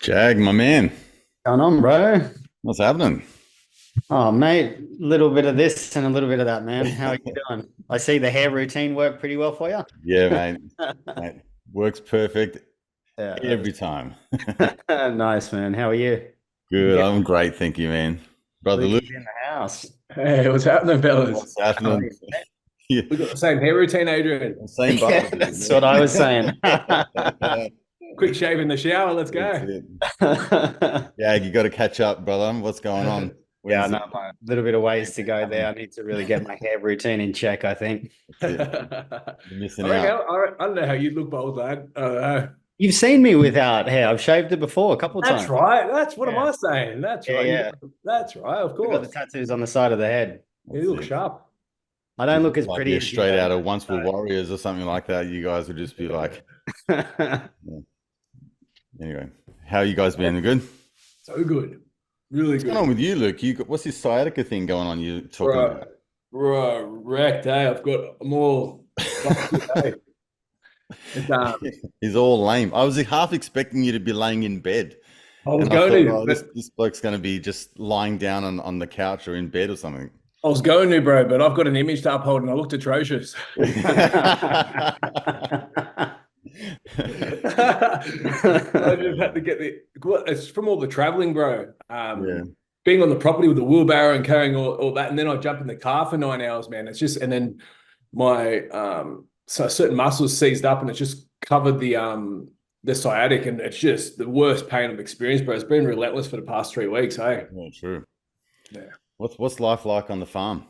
Jag, my man, Going on, bro? what's happening? Oh, mate, a little bit of this and a little bit of that, man. How are you doing? I see the hair routine worked pretty well for you. Yeah, mate. Mate, works perfect Yeah, every time. nice, man. How are you? Good. I'm great, thank you, man. Brother Luke, Lukey's in the house. Hey, what's happening, fellas? what's How are happening? you, Yeah, We got the same hair routine, Adrian. same mate? brother, Yeah, that's what I was saying. dude. Quick shave in the shower. Let's That's go. it. Jag, you got to catch up, brother. What's going on? Yeah, When's no, the a little bit of ways to go there. happening? I need to really get my hair routine in check, I think. That's it. I You're missing reckon, out. I don't know how you look, bold lad. I don't know. You've seen me without hair. I've shaved it before a couple of That's times. right. That's what am Yeah, I saying? That's yeah, right. yeah. That's right. Of I got the course. tattoos on the side of the head. That's You look it. sharp. I You don't look look as like pretty you're as you straight though, out of man. Once Were Warriors or something like that. You guys would just be like, So. yeah. Anyway, how you guys been? Good? So good. Really What's going on good. with you, Luke? What's this sciatica thing going on you talking Bro, about? bro, wrecked, eh? I'm all busted, eh? It's, He's all lame. I was half expecting you to be laying in bed, I was and I going thought, to, oh, but this bloke's going to be just lying down on the couch or in bed or something. I was going to, bro, but I've got an image to uphold and I looked atrocious. I just had to get it's from all the traveling, bro. Yeah, Being on the property with the wheelbarrow and carrying all that, and then I jump in the car for 9 hours, man. It's just, and then my so certain muscles seized up and it's just covered the sciatic, and it's just the worst pain I've experienced, bro. It's been relentless for the past 3 weeks, hey? yeah, true. Yeah. What's life like on the farm?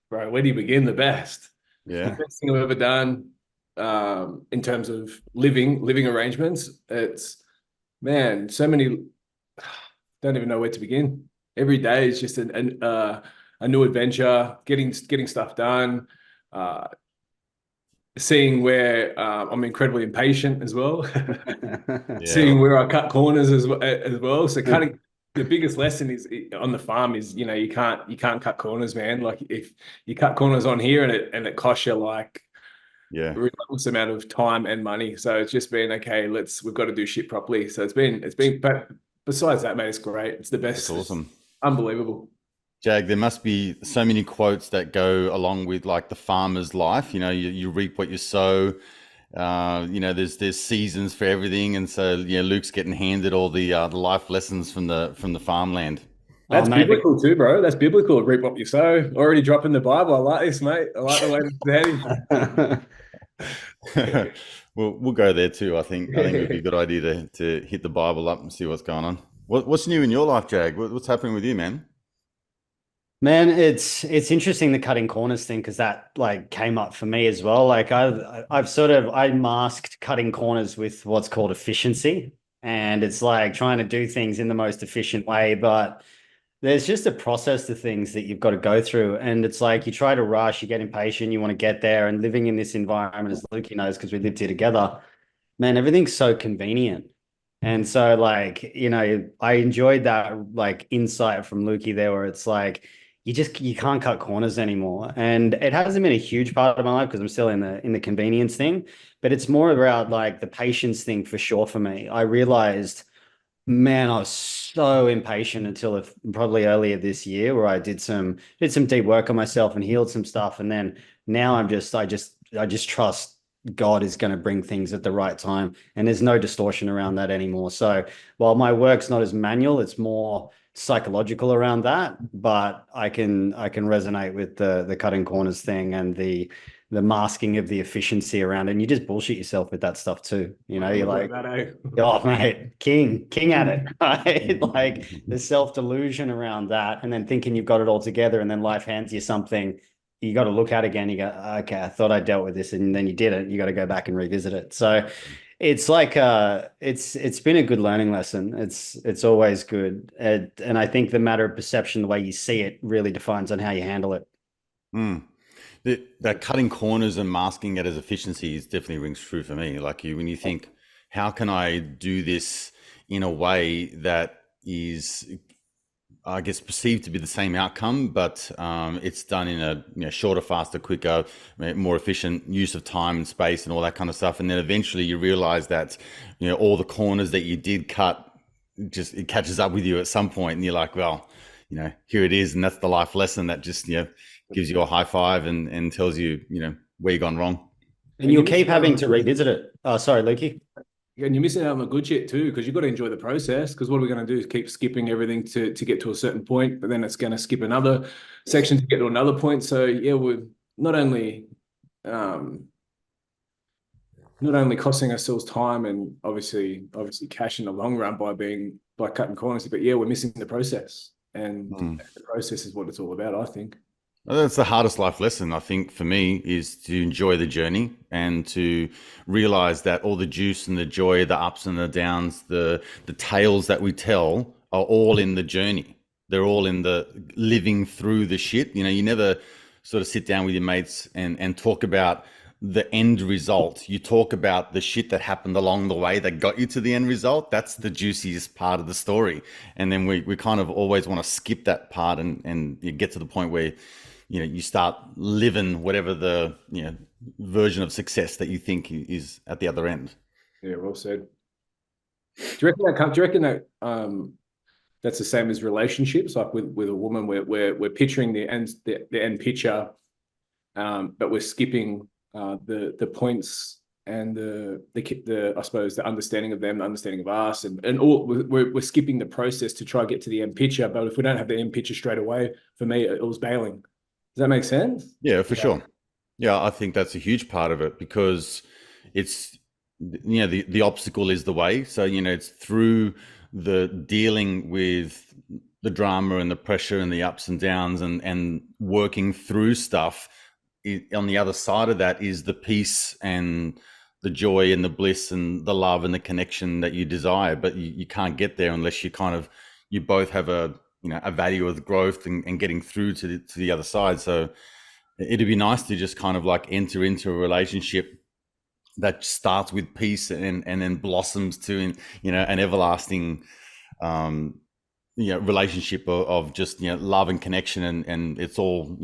Bro, where do you begin? The best. The Yeah, best thing I've ever done in terms of living arrangements. It's man, so many. Don't even know where to begin. Every day is just a new adventure. Getting stuff done. Uh, Seeing where I'm incredibly impatient as well. yeah, Seeing where I cut corners as well. So cutting. The biggest lesson is on the farm is you can't cut corners, man. Like if you cut corners on here and it costs you like yeah. relentless amount of time and money. So it's just been okay. We've got to do shit properly. So it's been. But besides that, man, it's great. It's the That's best. It's awesome. unbelievable. Jag, there must be so many quotes that go along with like the farmer's life. You reap what you sow. There's seasons for everything, and so Luke's getting handed all the life lessons from the farmland. Oh, That's mate, biblical too, bro. That's biblical. Reap what you sow. Already dropping the Bible. I like this, mate. I like the way this is We'll go there too. I think it would be a heading. good idea to hit the Bible up and see what's going on. What's new in your life, Jag? What's happening with you, man? man, it's interesting the cutting corners thing because that like came up for me as well. Like I've sort of I masked cutting corners with what's called efficiency, and it's like trying to do things in the most efficient way, but there's just a process to things that you've got to go through. And it's like you try to rush, you get impatient, you want to get there. And living in this environment, as Luke knows, because we lived here together, man, everything's so convenient. And so, like, I enjoyed that like insight from Lukey there, where it's like you can't cut corners anymore. And it hasn't been a huge part of my life because I'm still in the convenience thing, but it's more about like the patience thing for sure for me. I realized, man, I was so impatient until probably earlier this year where I did some deep work on myself and healed some stuff. And then now I just trust God is going to bring things at the right time. And there's no distortion around that anymore. So while my work's not as manual, it's more psychological around that. But I can resonate with the cutting corners thing and the masking of the efficiency around it. And you just bullshit yourself with that stuff too. You're Look like like, that, eh? oh, mate, king at it, right? Like the self-delusion around that, and then thinking you've got it all together, and then life hands you something you got to look at again. You go, okay, I thought I dealt with this, and then you didn't. You got to go back and revisit it. So it's like it's been a good learning lesson. It's always good, and I think the matter of perception, the way you see it, really defines on how you handle it. Mm. That cutting corners and masking it as efficiency is definitely rings true for me. Like when you think, how can I do this in a way that is I guess, perceived to be the same outcome, but it's done in a shorter, faster, quicker, more efficient use of time and space and all that kind of stuff. And then eventually you realize that all the corners that you did cut, just it catches up with you at some point, and you're like, well, here it is, and that's the life lesson that just gives you a high five and tells you where you've gone wrong. And you'll keep having to revisit it. Oh, sorry, Lukey. And you're missing out on the good shit too, because you've got to enjoy the process. Because what are we going to do is keep skipping everything to get to a certain point, but then it's going to skip another section to get to another point. So yeah, we're not only costing ourselves time and obviously cash in the long run by cutting corners, but yeah, we're missing the process, and the process is what it's all about, I think. Well, that's the hardest life lesson, I think, for me, is to enjoy the journey and to realize that all the juice and the joy, the ups and the downs, the tales that we tell are all in the journey. They're all in the living through the shit. You never sort of sit down with your mates and talk about the end result. You talk about the shit that happened along the way that got you to the end result. That's the juiciest part of the story. And then we kind of always want to skip that part and you get to the point where you start living whatever the version of success that you think is at the other end. Yeah, well said. Do you reckon that that's the same as relationships? Like with a woman, we're picturing the end picture, but we're skipping the points and the I suppose the understanding of them, the understanding of us, and all we're skipping the process to try to get to the end picture. But if we don't have the end picture straight away, for me, it was bailing. Does that make sense? Yeah, for sure. Yeah, I think that's a huge part of it, because it's the obstacle is the way. So it's through the dealing with the drama and the pressure and the ups and downs and working through stuff. On the other side of that is the peace and the joy and the bliss and the love and the connection that you desire. But you can't get there unless you both have a value of growth and getting through to the other side. So it'd be nice to just kind of like enter into a relationship that starts with peace and then blossoms to an everlasting relationship of just love and connection, and it's all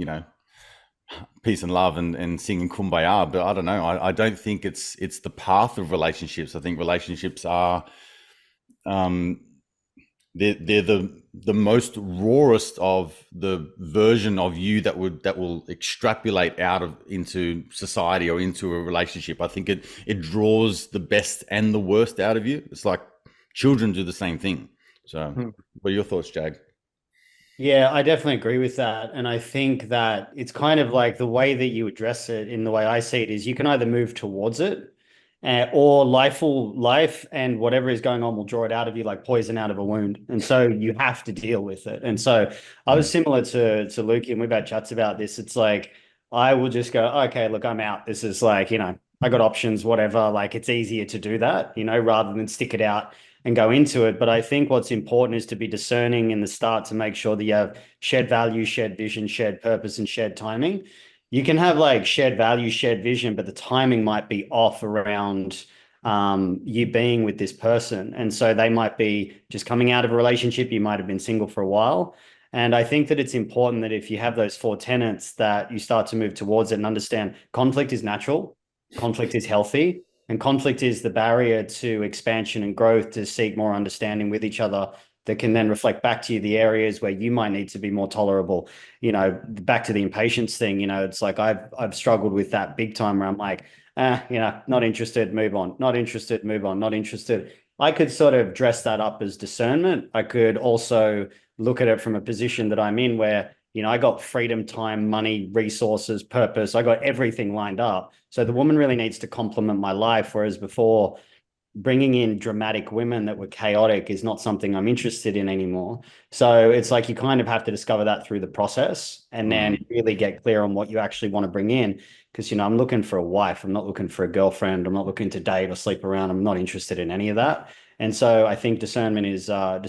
peace and love and singing kumbaya. But I don't know, I don't think it's the path of relationships. I think relationships are they're the most rawest of the version of you that will extrapolate out into society or into a relationship. I think it draws the best and the worst out of you. It's like children do the same thing. So what are your thoughts, Jag? Yeah, I definitely agree with that. And I think that it's kind of like the way that you address it, in the way I see it, is you can either move towards it, or life and whatever is going on will draw it out of you like poison out of a wound. And so you have to deal with it. And so I was similar to Luke, and we've had chats about this. It's like, I will just go, okay, look, I'm out. This is like, I got options, whatever. Like, it's easier to do that, rather than stick it out and go into it. But I think what's important is to be discerning in the start, to make sure that you have shared value, shared vision, shared purpose, and shared timing. You can have like shared value, shared vision, but the timing might be off around you being with this person. And so they might be just coming out of a relationship. You might have been single for a while. And I think that it's important that if you have those 4 tenets, that you start to move towards it and understand conflict is natural, conflict is healthy, and conflict is the barrier to expansion and growth, to seek more understanding with each other that can then reflect back to you the areas where you might need to be more tolerable. Back to the impatience thing, it's like I've struggled with that big time, where I'm like, not interested, move on, not interested, move on, not interested. I could sort of dress that up as discernment. I could also look at it from a position that I'm in where, I got freedom, time, money, resources, purpose. I got everything lined up. So the woman really needs to complement my life. Whereas before, bringing in dramatic women that were chaotic is not something I'm interested in anymore. So it's like you kind of have to discover that through the process, and then really get clear on what you actually want to bring in. Because, I'm looking for a wife. I'm not looking for a girlfriend. I'm not looking to date or sleep around. I'm not interested in any of that. And so I think discernment is a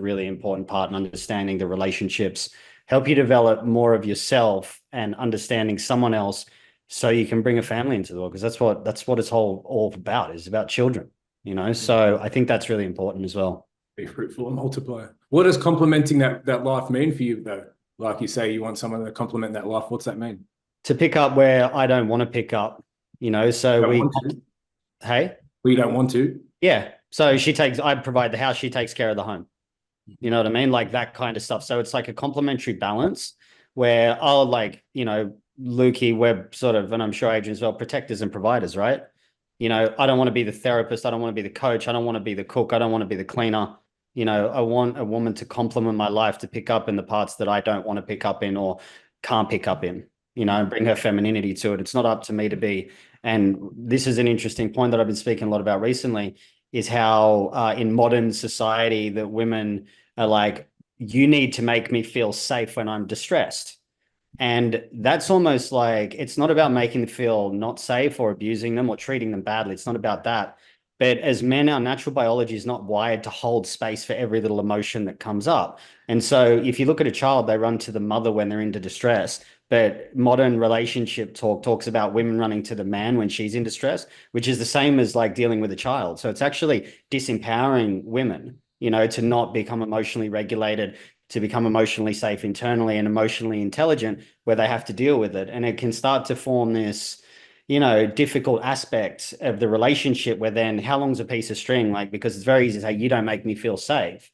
really important part in understanding the relationships, help you develop more of yourself and understanding someone else, so you can bring a family into the world. Because that's what it's all about, is about children. So I think that's really important as well. Be fruitful and multiply. What does complementing that life mean for you though? Like you say, you want someone to complement that life. What's that mean? To pick up where I don't want to pick up, so Don't want to. hey, We don't want to. yeah. So I provide the house, she takes care of the home. You know what I mean? Like that kind of stuff. So it's like a complementary balance where I'll Lukey, we're sort of, and I'm sure Adrian as well, protectors and providers, right? I don't want to be the therapist. I don't want to be the coach. I don't want to be the cook. I don't want to be the cleaner. I want a woman to complement my life, to pick up in the parts that I don't want to pick up in or can't pick up in, and bring her femininity to it. It's not up to me to be. And this is an interesting point that I've been speaking a lot about recently, is how in modern society that women are like, you need to make me feel safe when I'm distressed. And that's almost like, it's not about making them feel not safe or abusing them or treating them badly. It's not about that. But as men, our natural biology is not wired to hold space for every little emotion that comes up. And so if you look at a child, they run to the mother when they're into distress. But modern relationship talks about women running to the man when she's in distress, which is the same as like dealing with a child. So it's actually disempowering women, to not become emotionally regulated, to become emotionally safe internally and emotionally intelligent, where they have to deal with it. And it can start to form this, difficult aspect of the relationship where then how long's a piece of string? Like, because it's very easy to say, you don't make me feel safe.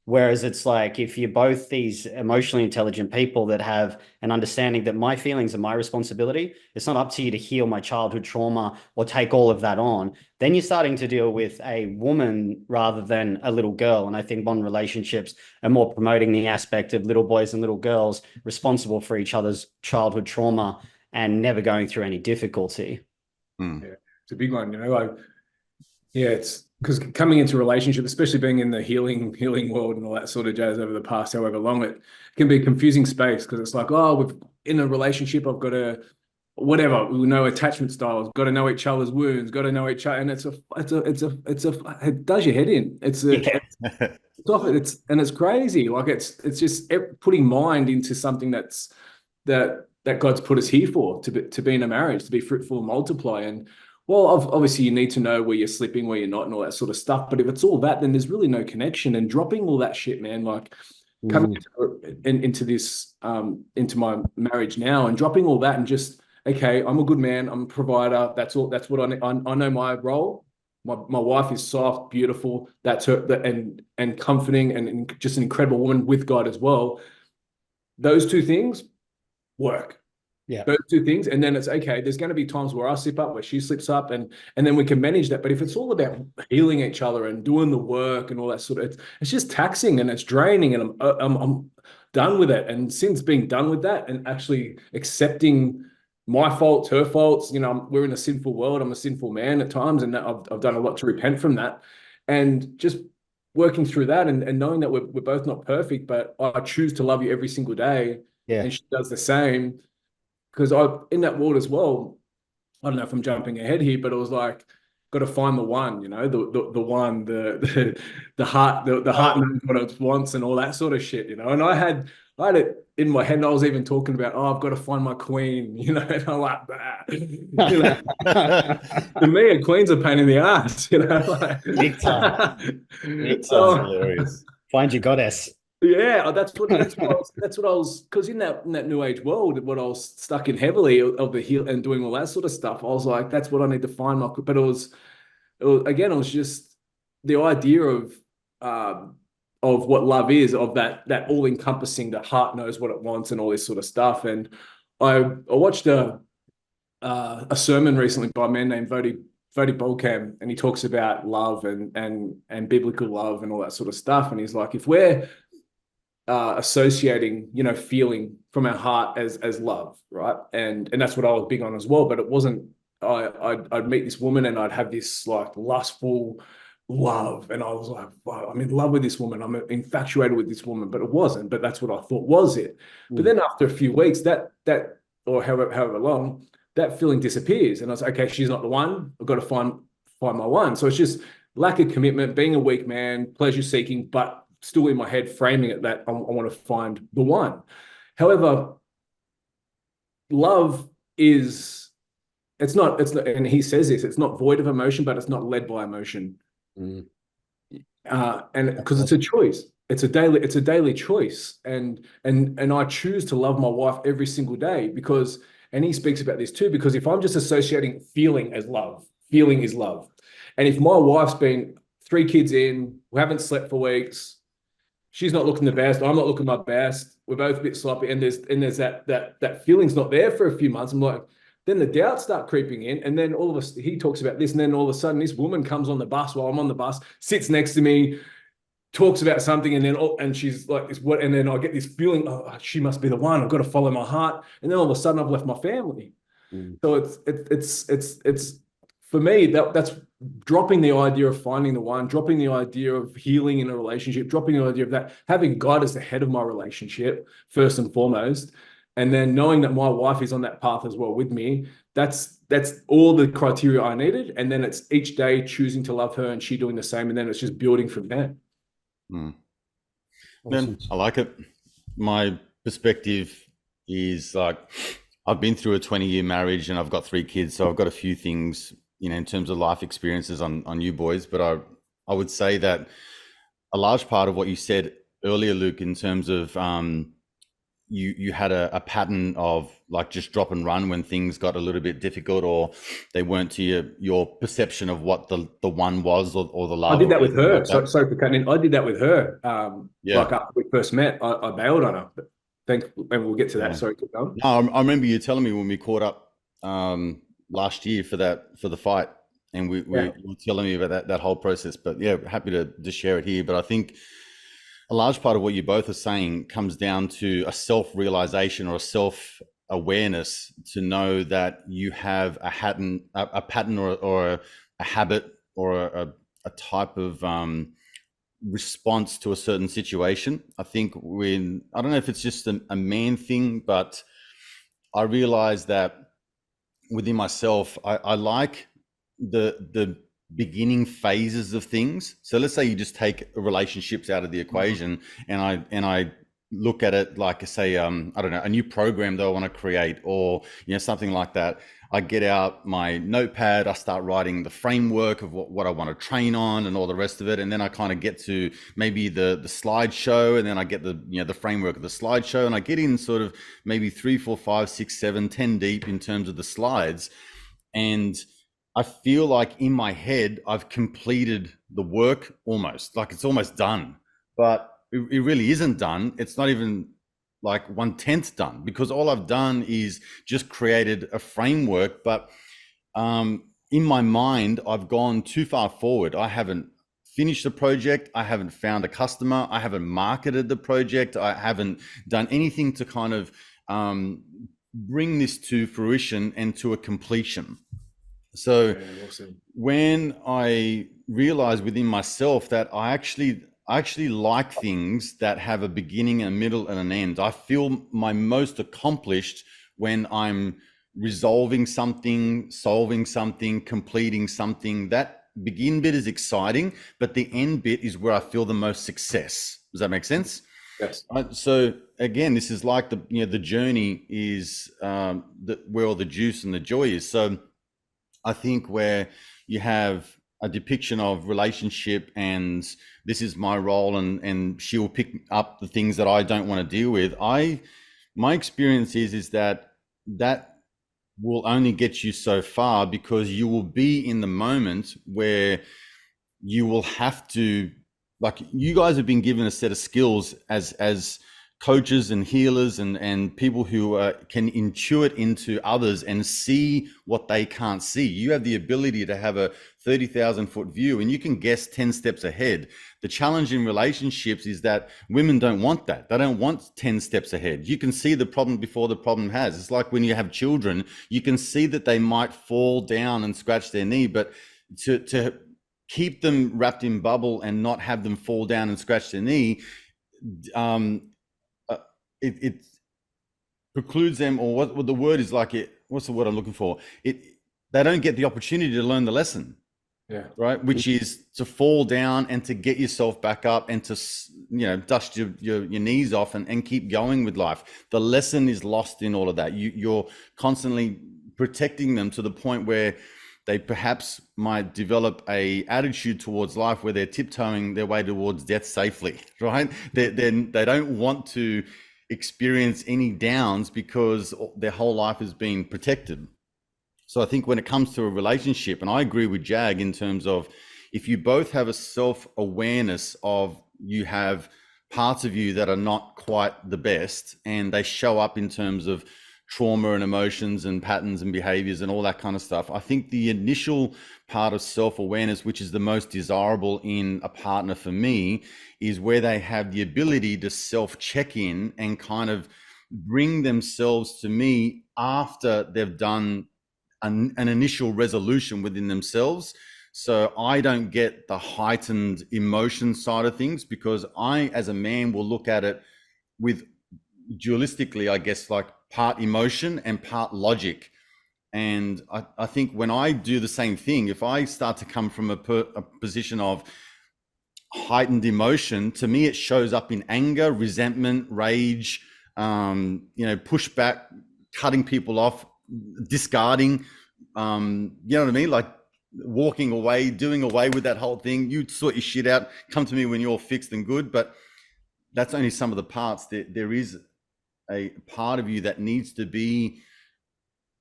Whereas it's like, if you're both these emotionally intelligent people that have an understanding that my feelings are my responsibility, it's not up to you to heal my childhood trauma or take all of that on, then you're starting to deal with a woman rather than a little girl. And I think modern relationships are more promoting the aspect of little boys and little girls responsible for each other's childhood trauma and never going through any difficulty. Mm. Yeah, it's a big one, yeah, it's because coming into a relationship, especially being in the healing world and all that sort of jazz over the past however long, it can be a confusing space because it's like, oh, we've in a relationship, I've got to whatever, we know attachment styles, got to know each other's wounds, got to know each other, and it does your head in. It's crazy. Like it's just putting mind into something that God's put us here for, to be in a marriage, to be fruitful and multiply. And well, obviously you need to know where you're slipping, where you're not, and all that sort of stuff. But if it's all that, then there's really no connection. And dropping all that shit, man, like coming into this, into my marriage now, and dropping all that and just, okay, I'm a good man, I'm a provider. That's all. That's what I know my role. My wife is soft, beautiful. That's her, and comforting, and just an incredible woman with God as well. Those two things work. Yeah. Those two things. And then it's okay, there's going to be times where I slip up, where she slips up, and then we can manage that. But if it's all about healing each other and doing the work and all that sort of, it's just taxing and it's draining, and I'm done with it. And since being done with that and actually accepting my faults, her faults, we're in a sinful world. I'm a sinful man at times, and I've done a lot to repent from that. And just working through that and knowing that we're both not perfect, but I choose to love you every single day. Yeah. And she does the same. Because in that world as well, I don't know if I'm jumping ahead here, but it was like, got to find the one, the one, the heart, the heart knows what it wants and all that sort of shit, And I had it in my head, and I was even talking about, oh, I've got to find my queen, and I'm like, to me, a queen's a pain in the ass, Like, big time. Big So, time. Hilarious. Find your goddess. Yeah, that's what I was, because in that new age world, what I was stuck in heavily of the heal and doing all that sort of stuff, I was like, that's what I need to find. But it was again, it was just the idea of what love is, of that all encompassing, the heart knows what it wants and all this sort of stuff. And I watched a sermon recently by a man named Vodi Bolkam, and he talks about love and biblical love and all that sort of stuff. And he's like, if we're associating, feeling from our heart as love, right? And that's what I was big on as well. But it wasn't. I'd meet this woman and I'd have this like lustful love, and I was like, wow, I'm in love with this woman. I'm infatuated with this woman, but it wasn't. But that's what I thought was it. But then after a few weeks, that or however long, that feeling disappears, and I was like, okay, she's not the one. I've got to find my one. So it's just lack of commitment, being a weak man, pleasure seeking, but still in my head framing it that I want to find the one. However, love is, it's not, and he says this, it's not void of emotion, but it's not led by emotion. And because it's a choice, it's a daily choice, and I choose to love my wife every single day because, and he speaks about this too, because if I'm just associating feeling as love, feeling is love, and if my wife's been 3 kids in, we haven't slept for weeks, she's not looking the best, I'm not looking my best, we're both a bit sloppy, and there's that feeling's not there for a few months. I'm like, then the doubts start creeping in, and then all of us, he talks about this, and then all of a sudden this woman comes on the bus while I'm on the bus, sits next to me, talks about something, and then and she's like this, what, and then I get this feeling, oh, she must be the one, I've got to follow my heart, and then all of a sudden I've left my family. So it's for me, that's dropping the idea of finding the one, dropping the idea of healing in a relationship, dropping the idea of that, having God as the head of my relationship first and foremost, and then knowing that my wife is on that path as well with me. That's all the criteria I needed, and then it's each day choosing to love her and she doing the same, and then it's just building from there. Mm. Awesome. Man, I like it. My perspective is like, I've been through a 20-year marriage and I've got 3 kids, so I've got a few things, in terms of life experiences on you boys. But I would say that a large part of what you said earlier, Luke, in terms of you had a pattern of like just drop and run when things got a little bit difficult, or they weren't to your perception of what the one was, or the love. I did that with her. Like that. Sorry for cutting in. I did that with her. Yeah. Like after we first met, I bailed on her. But and we'll get to that. Yeah. Sorry, keep going. No, I remember you telling me when we caught up last year for the fight, and you were telling me about that whole process. But yeah, happy to share it here. But I think a large part of what you both are saying comes down to a self-realization or a self-awareness to know that you have a pattern or a habit or a type of response to a certain situation. I think I don't know if it's just a man thing, but I realize that within myself, I like the beginning phases of things. So let's say you just take relationships out of the equation, and I look at it like, say, I don't know, a new program that I want to create, or something like that. I get out my notepad, I start writing the framework of what I want to train on and all the rest of it, and then I kind of get to maybe the slideshow, and then I get the framework of the slideshow, and I get in sort of maybe 3, 4, 5, 6, 7, 10 deep in terms of the slides, and I feel like in my head I've completed the work almost, like it's almost done, but it really isn't done. It's not even like 1/10 done, because all I've done is just created a framework, but in my mind I've gone too far forward. I haven't finished the project, I haven't found a customer, I haven't marketed the project, I haven't done anything to kind of bring this to fruition and to a completion. So awesome. When I realized within myself that I actually like things that have a beginning, a middle, and an end. I feel my most accomplished when I'm resolving something, solving something, completing something. That begin bit is exciting, but the end bit is where I feel the most success. Does that make sense? Yes. So again, this is like the journey is where all the juice and the joy is. So I think where you have a depiction of relationship and this is my role, and she will pick up the things that I don't want to deal with. My experience is that will only get you so far, because you will be in the moment where you will have to, like, you guys have been given a set of skills as coaches and healers and people who can intuit into others and see what they can't see. You have the ability to have a 30,000 foot view, and you can guess 10 steps ahead. The challenge in relationships is that women don't want that. They don't want 10 steps ahead. You can see the problem before the problem has. It's like when you have children, you can see that they might fall down and scratch their knee, but to keep them wrapped in bubble and not have them fall down and scratch their knee, it precludes them, or what the word is, like, what's the word I'm looking for? They don't get the opportunity to learn the lesson. Yeah. Right. Which is to fall down and to get yourself back up and to, dust your knees off and keep going with life. The lesson is lost in all of that. You're constantly protecting them to the point where they perhaps might develop a attitude towards life where they're tiptoeing their way towards death safely, right? They don't want to experience any downs because their whole life has been protected. So I think when it comes to a relationship, and I agree with Jag in terms of, if you both have a self-awareness of, you have parts of you that are not quite the best, and they show up in terms of trauma and emotions and patterns and behaviors and all that kind of stuff. I think the initial part of self-awareness, which is the most desirable in a partner for me, is where they have the ability to self-check in and kind of bring themselves to me after they've done an initial resolution within themselves. So I don't get the heightened emotion side of things, because I, as a man, will look at it with dualistically, I guess, like part emotion and part logic. And I think when I do the same thing, if I start to come from a position of heightened emotion, to me, it shows up in anger, resentment, rage, pushback, cutting people off, discarding, you know what I mean? Like walking away, doing away with that whole thing. You sort your shit out, come to me when you're fixed and good. But that's only some of the parts. There is a part of you that needs to be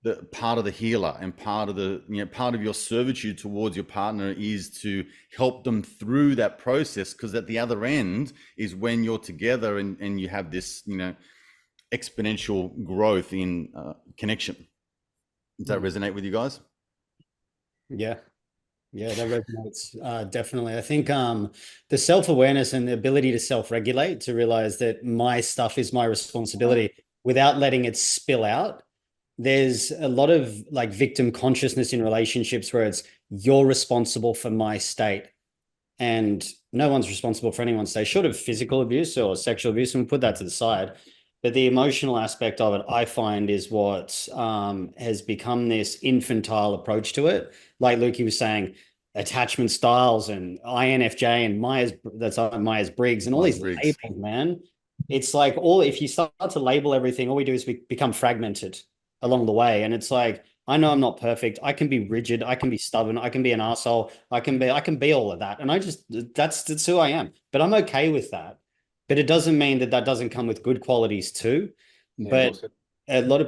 the part of the healer, and part of the, part of your servitude towards your partner is to help them through that process, because at the other end is when you're together and you have this, exponential growth in connection. Does that resonate with you guys? Yeah, that resonates definitely. I think the self-awareness and the ability to self-regulate, to realize that my stuff is my responsibility without letting it spill out. There's a lot of like victim consciousness in relationships where it's, you're responsible for my state, and no one's responsible for anyone's state, short of physical abuse or sexual abuse, and we'll put that to the side. But the emotional aspect of it, I find, is what has become this infantile approach to it. Like Lukey was saying, attachment styles and INFJ and Myers-Briggs and all these labels, man. It's like, if you start to label everything, all we do is become fragmented along the way. And it's like, I know I'm not perfect. I can be rigid. I can be stubborn. I can be an asshole. I can be all of that. And that's who I am. But I'm okay with that. But it doesn't mean that doesn't come with good qualities too. Yeah, but also, a lot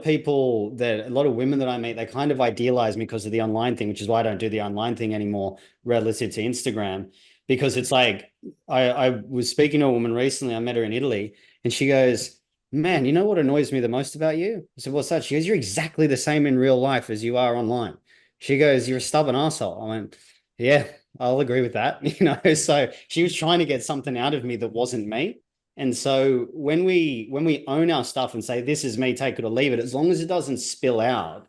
of women that I meet, they kind of idealize me because of the online thing, which is why I don't do the online thing anymore relative to Instagram. Because it's like, I was speaking to a woman recently, I met her in Italy, and she goes, man, you know what annoys me the most about you? I said, what's that? She goes, you're exactly the same in real life as you are online. She goes, you're a stubborn asshole. I went, yeah, I'll agree with that. So she was trying to get something out of me that wasn't me. And so when we own our stuff and say, this is me, take it or leave it, as long as it doesn't spill out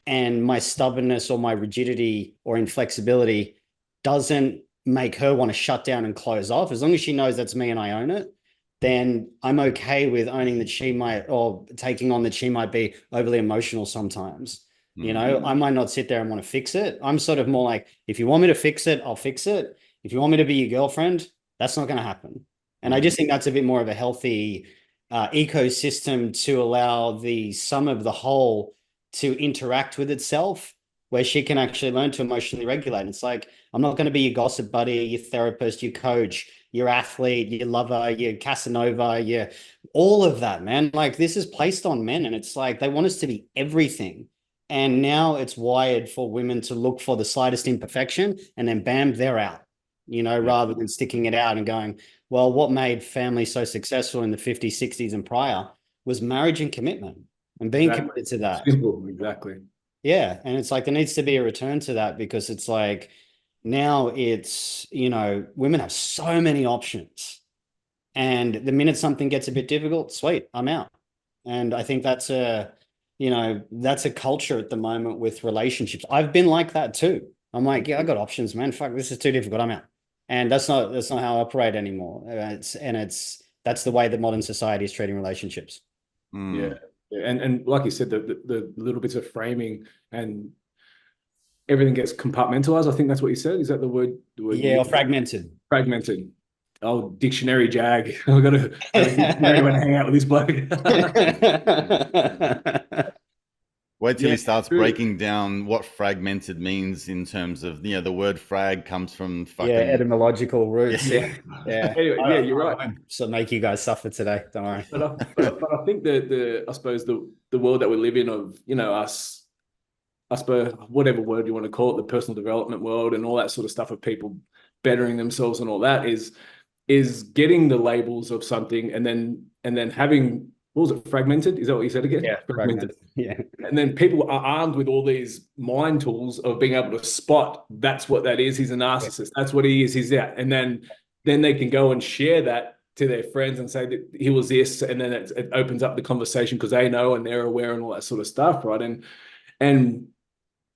and my stubbornness or my rigidity or inflexibility doesn't make her want to shut down and close off, as long as she knows that's me and I own it, then I'm okay with owning that she might, or taking on that she might be overly emotional sometimes. I might not sit there and want to fix it. I'm sort of more like, if you want me to fix it, I'll fix it. If you want me to be your girlfriend, that's not going to happen. And I just think that's a bit more of a healthy ecosystem to allow the sum of the whole to interact with itself, where she can actually learn to emotionally regulate. And it's like, I'm not going to be your gossip buddy, your therapist, your coach, your athlete, your lover, your Casanova, all of that, man. Like, this is placed on men, and it's like they want us to be everything. And now it's wired for women to look for the slightest imperfection, and then bam, they're out, rather than sticking it out and going, well, what made family so successful in the 50s, 60s and prior was marriage and commitment, and being committed to that. Simple, exactly. Yeah. And it's like, there needs to be a return to that, because it's like, now it's, women have so many options, and the minute something gets a bit difficult, sweet, I'm out. And I think that's a culture at the moment with relationships. I've been like that too. I'm like, yeah, I got options, man. Fuck, this is too difficult, I'm out. And that's not how I operate anymore. That's the way that modern society is treating relationships. Yeah. And like you said, the little bits of framing and everything gets compartmentalized. I think that's what you said. Is that the word? Yeah, or fragmented. Fragmented. Oh, dictionary Jag. I've got to dictionary when I hang out with this bloke. Wait till Yeah, he starts true. breaking down what fragmented means in terms of, the word frag comes from Yeah, fucking, etymological roots. yeah. Yeah, yeah. Anyway, yeah, you're I right. won't so make you guys suffer today. Don't worry. But I think the I suppose the world that we live in of, us, I suppose, whatever word you want to call it, the personal development world and all that sort of stuff of people bettering themselves and all that is getting the labels of something and then having, what was it, fragmented? Is that what you said again? Yeah, Fragmented. Yeah, And then people are armed with all these mind tools of being able to spot that's what that is. He's a narcissist. That's what he is. He's that. And then they can go and share that to their friends and say that he was this, and then it opens up the conversation because they know and they're aware and all that sort of stuff, right? And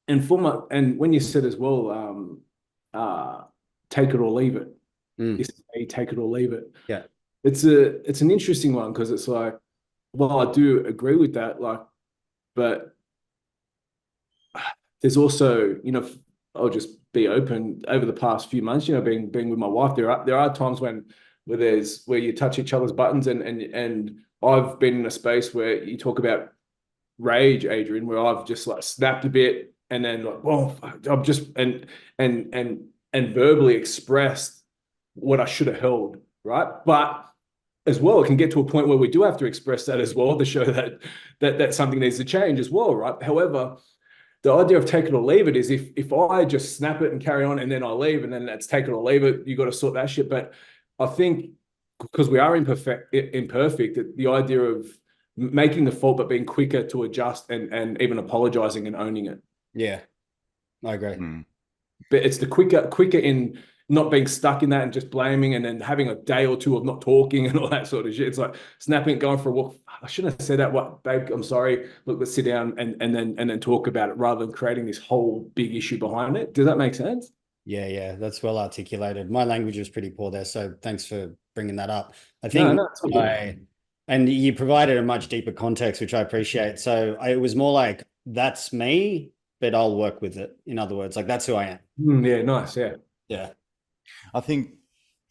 and when you said as well, take it or leave it. This is how you take it or leave it. Yeah. It's an interesting one because it's like, well, I do agree with that, like, but there's also, I'll just be open over the past few months, being with my wife, there are times where you touch each other's buttons, and I've been in a space where you talk about rage, Adrian, where I've just like snapped a bit and then like, well, I'm just and verbally expressed what I should have held, right? But as well, it can get to a point where we do have to express that as well to show that something needs to change as well, right? However, the idea of take it or leave it is if I just snap it and carry on and then I leave and then that's take it or leave it, you got to sort that shit. But I think because we are imperfect, the idea of making the fault but being quicker to adjust and even apologizing and owning it. Yeah, I agree. But it's the quicker in not being stuck in that and just blaming and then having a day or two of not talking and all that sort of shit. It's like snapping, going for a walk. I shouldn't have said that. What, babe? I'm sorry. Look, let's sit down and then talk about it rather than creating this whole big issue behind it. Does that make sense? Yeah, that's well articulated. My language was pretty poor there, so thanks for bringing that up. I think and you provided a much deeper context, which I appreciate. So it was more like, that's me, but I'll work with it. In other words, like that's who I am. Yeah, nice. Yeah. Yeah. I think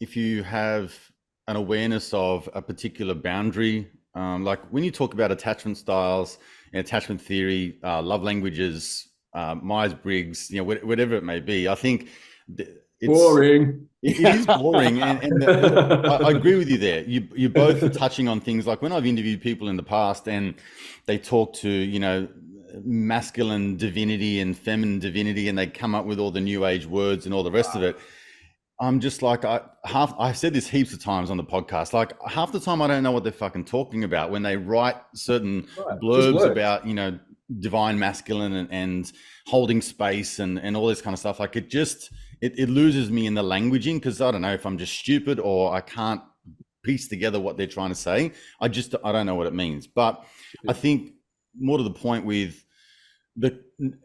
if you have an awareness of a particular boundary, like when you talk about attachment styles and attachment theory, love languages, Myers-Briggs, whatever it may be, I think it's boring. It is boring, and I agree with you there. You both are touching on things like when I've interviewed people in the past and they talk to masculine divinity and feminine divinity, and they come up with all the new age words and all the rest of it. I'm just like, I've said this heaps of times on the podcast, like half the time I don't know what they're fucking talking about when they write certain blurbs about, divine masculine and holding space and all this kind of stuff. Like it loses me in the languaging because I don't know if I'm just stupid or I can't piece together what they're trying to say. I don't know what it means. But I think more to the point with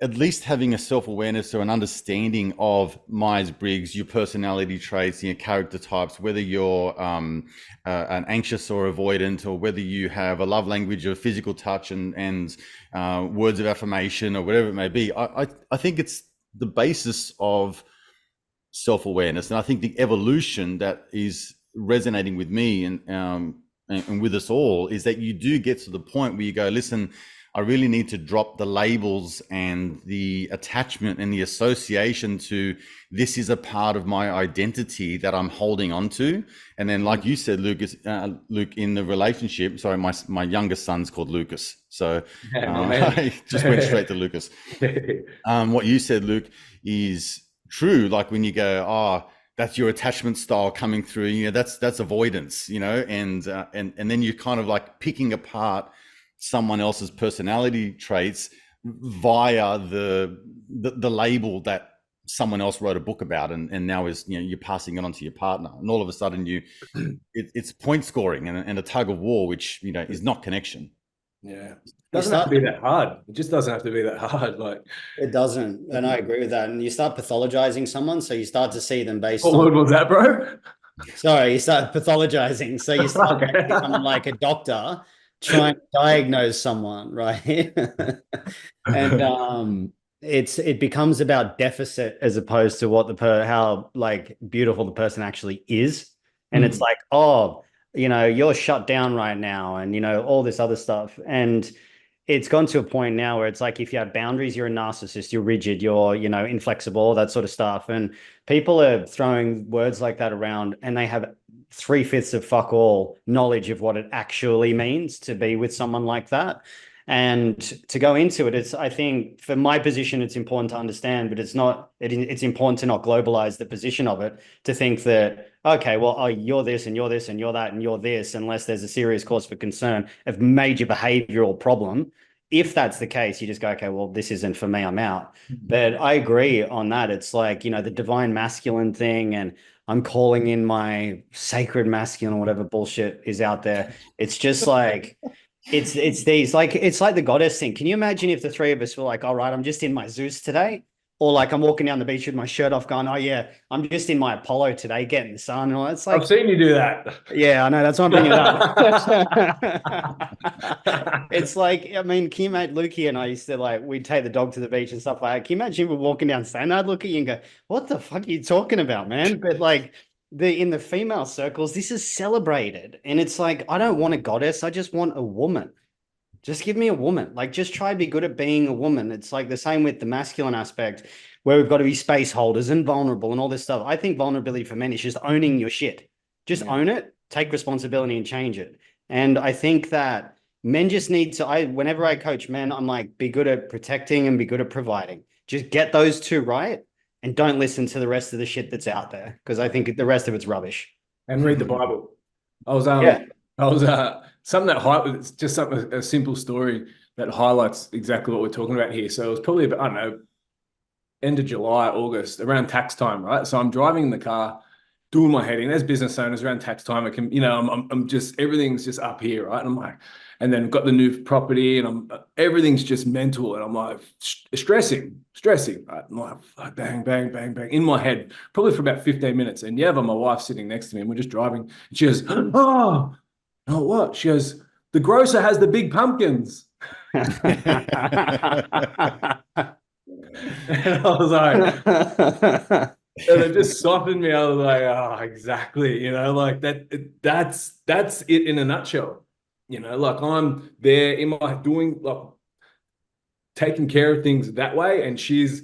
at least having a self-awareness or an understanding of Myers-Briggs, your personality traits, your character types, whether you're an anxious or avoidant, or whether you have a love language of physical touch and words of affirmation or whatever it may be. I think it's the basis of self-awareness. And I think the evolution that is resonating with me and with us all is that you do get to the point where you go, listen, I really need to drop the labels and the attachment and the association to this is a part of my identity that I'm holding on to. And then, like you said, Luke, in the relationship, sorry, my youngest son's called Lucas. So I just went straight to Lucas. What you said, Luke, is true. Like when you go, that's your attachment style coming through, that's avoidance, and then you're kind of like picking apart someone else's personality traits via the label that someone else wrote a book about and now is you're passing it on to your partner, and all of a sudden it's point scoring and a tug of war, which is not connection. Yeah, it doesn't have to be that hard. It just doesn't have to be that hard. Like it doesn't, and I agree with that. And you start pathologizing someone, so you start to see them based on. What was that, bro? Sorry, you start pathologizing, so you start becoming like a doctor trying to diagnose someone, right? And it becomes about deficit as opposed to what how like beautiful the person actually is. And it's like, you're shut down right now, and all this other stuff. And it's gone to a point now where it's like if you have boundaries, you're a narcissist, you're rigid, you're, inflexible, all that sort of stuff. And people are throwing words like that around and they have 3/5 of fuck all knowledge of what it actually means to be with someone like that. And to go into it, I think for my position, it's important to understand, but it's important to not globalize the position of it, to think that, okay, well, oh, you're this and you're this and you're that and you're this, unless there's a serious cause for concern of major behavioral problem. If that's the case, you just go, okay, well, this isn't for me, I'm out. But I agree on that. It's like, the divine masculine thing, and I'm calling in my sacred masculine or whatever bullshit is out there. It's just like, it's like the goddess thing. Can you imagine if the three of us were like, all right, I'm just in my Zeus today? Or like I'm walking down the beach with my shirt off going, oh yeah, I'm just in my Apollo today, getting the sun. And all. It's like, I've seen you do that. Yeah, I know. That's why I'm bringing it up. It's like, I mean, can you imagine, Lukey and I used to like, we'd take the dog to the beach and stuff like that. Can you imagine if we're walking down Sand? I'd look at you and go, what the fuck are you talking about, man? But like in the female circles, this is celebrated. And it's like, I don't want a goddess. I just want a woman. Just give me a woman. Like, just try to be good at being a woman. It's like the same with the masculine aspect, where we've got to be space holders and vulnerable and all this stuff. I think vulnerability for men is just owning your shit. Just own it, take responsibility and change it. And I think that men just need to, whenever I coach men, I'm like, be good at protecting and be good at providing. Just get those two right and don't listen to the rest of the shit that's out there, because I think the rest of it's rubbish. And read the Bible. I was something that it's just something, a simple story that highlights exactly what we're talking about here. So it was probably about, I don't know, end of July, August, around tax time, right? So I'm driving in the car, doing my heading. There's business owners around tax time. I can, I'm just, everything's just up here, right? And I'm like, and then I've got the new property, and everything's just mental, and I'm like stressing, right? I'm like, bang, bang, bang, bang in my head, probably for about 15 minutes. And yeah, but my wife's sitting next to me, and we're just driving. And she goes, oh, what? She goes, the grocer has the big pumpkins. And I was like, and it just softened me. I was like, oh, exactly. Like that's it in a nutshell. Like I'm there in my doing, like taking care of things that way, and she's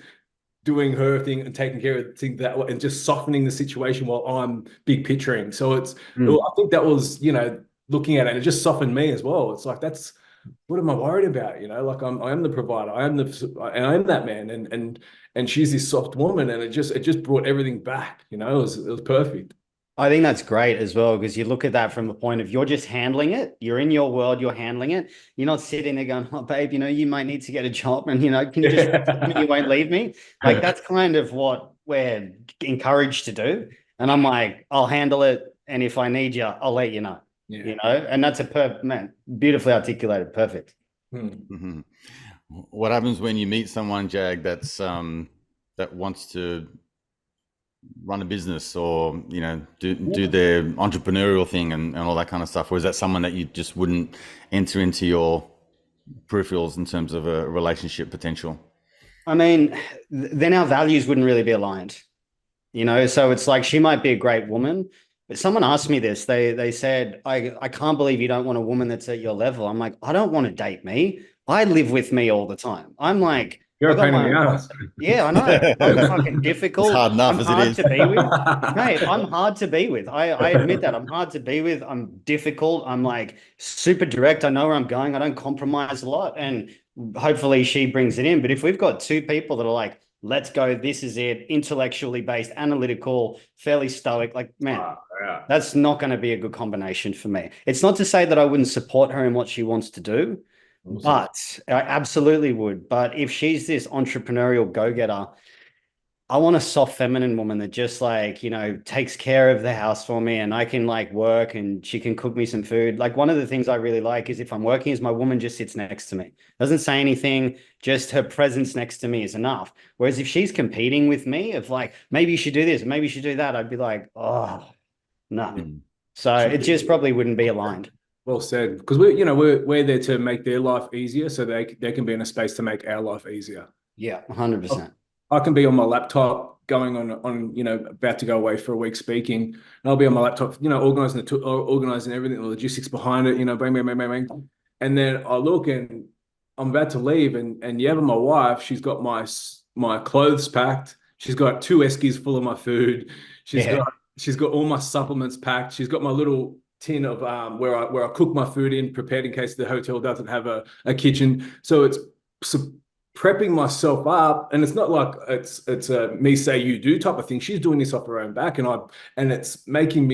doing her thing and taking care of things that way, and just softening the situation while I'm big picturing. So I think that was, looking at it, and it just softened me as well. It's like, what am I worried about? Like I am the provider, I am that man, and she's this soft woman, and it just brought everything back. It was perfect. I think that's great as well, because you look at that from the point of, you're just handling it. You're in your world, you're handling it. You're not sitting there going, oh, babe, you might need to get a job, and, can you just tell me you won't leave me? Like, that's kind of what we're encouraged to do. And I'm like, I'll handle it. And if I need you, I'll let you know. Yeah. And that's beautifully articulated. Perfect. Mm-hmm. What happens when you meet someone, Jag, that's that wants to run a business, or do their entrepreneurial thing and all that kind of stuff? Or is that someone that you just wouldn't enter into your peripherals in terms of a relationship potential? I mean, then our values wouldn't really be aligned, so it's like, she might be a great woman, but someone asked me this. They said, I can't believe you don't want a woman that's at your level. I'm like, I don't want to date me. I live with me all the time. I'm like, you're a pain in the ass. Yeah, I know. I'm fucking difficult. It's hard enough as it is. To be with. Mate, I'm hard to be with. I admit that. I'm hard to be with. I'm difficult. I'm like super direct. I know where I'm going. I don't compromise a lot. And hopefully she brings it in. But if we've got two people that are like, let's go, this is it, intellectually based, analytical, fairly stoic, like, man, that's not going to be a good combination for me. It's not to say that I wouldn't support her in what she wants to do. Awesome. But I absolutely would. But if she's this entrepreneurial go-getter, I want a soft feminine woman that just like, takes care of the house for me, and I can like work and she can cook me some food. Like, one of the things I really like is if I'm working, is my woman just sits next to me. Doesn't say anything, just her presence next to me is enough. Whereas if she's competing with me of like, maybe you should do this, maybe you should do that, I'd be like, oh, no. So it just probably wouldn't be aligned. Well said, because we're there to make their life easier, so they can be in a space to make our life easier. Yeah, 100%. I can be on my laptop going on about to go away for a week speaking, and I'll be on my laptop, organizing everything, the logistics behind it, bang, bang, bang, bang, bang. And then I look, and I'm about to leave, and Yeva, my wife, she's got my clothes packed. She's got 2 Eskies full of my food. She's Yeah. got she's got all my supplements packed. She's got my little tin of where I cook my food in, prepared in case the hotel doesn't have a kitchen. So it's so prepping myself up, and it's not like it's a me say you do type of thing. She's doing this off her own back, and it's making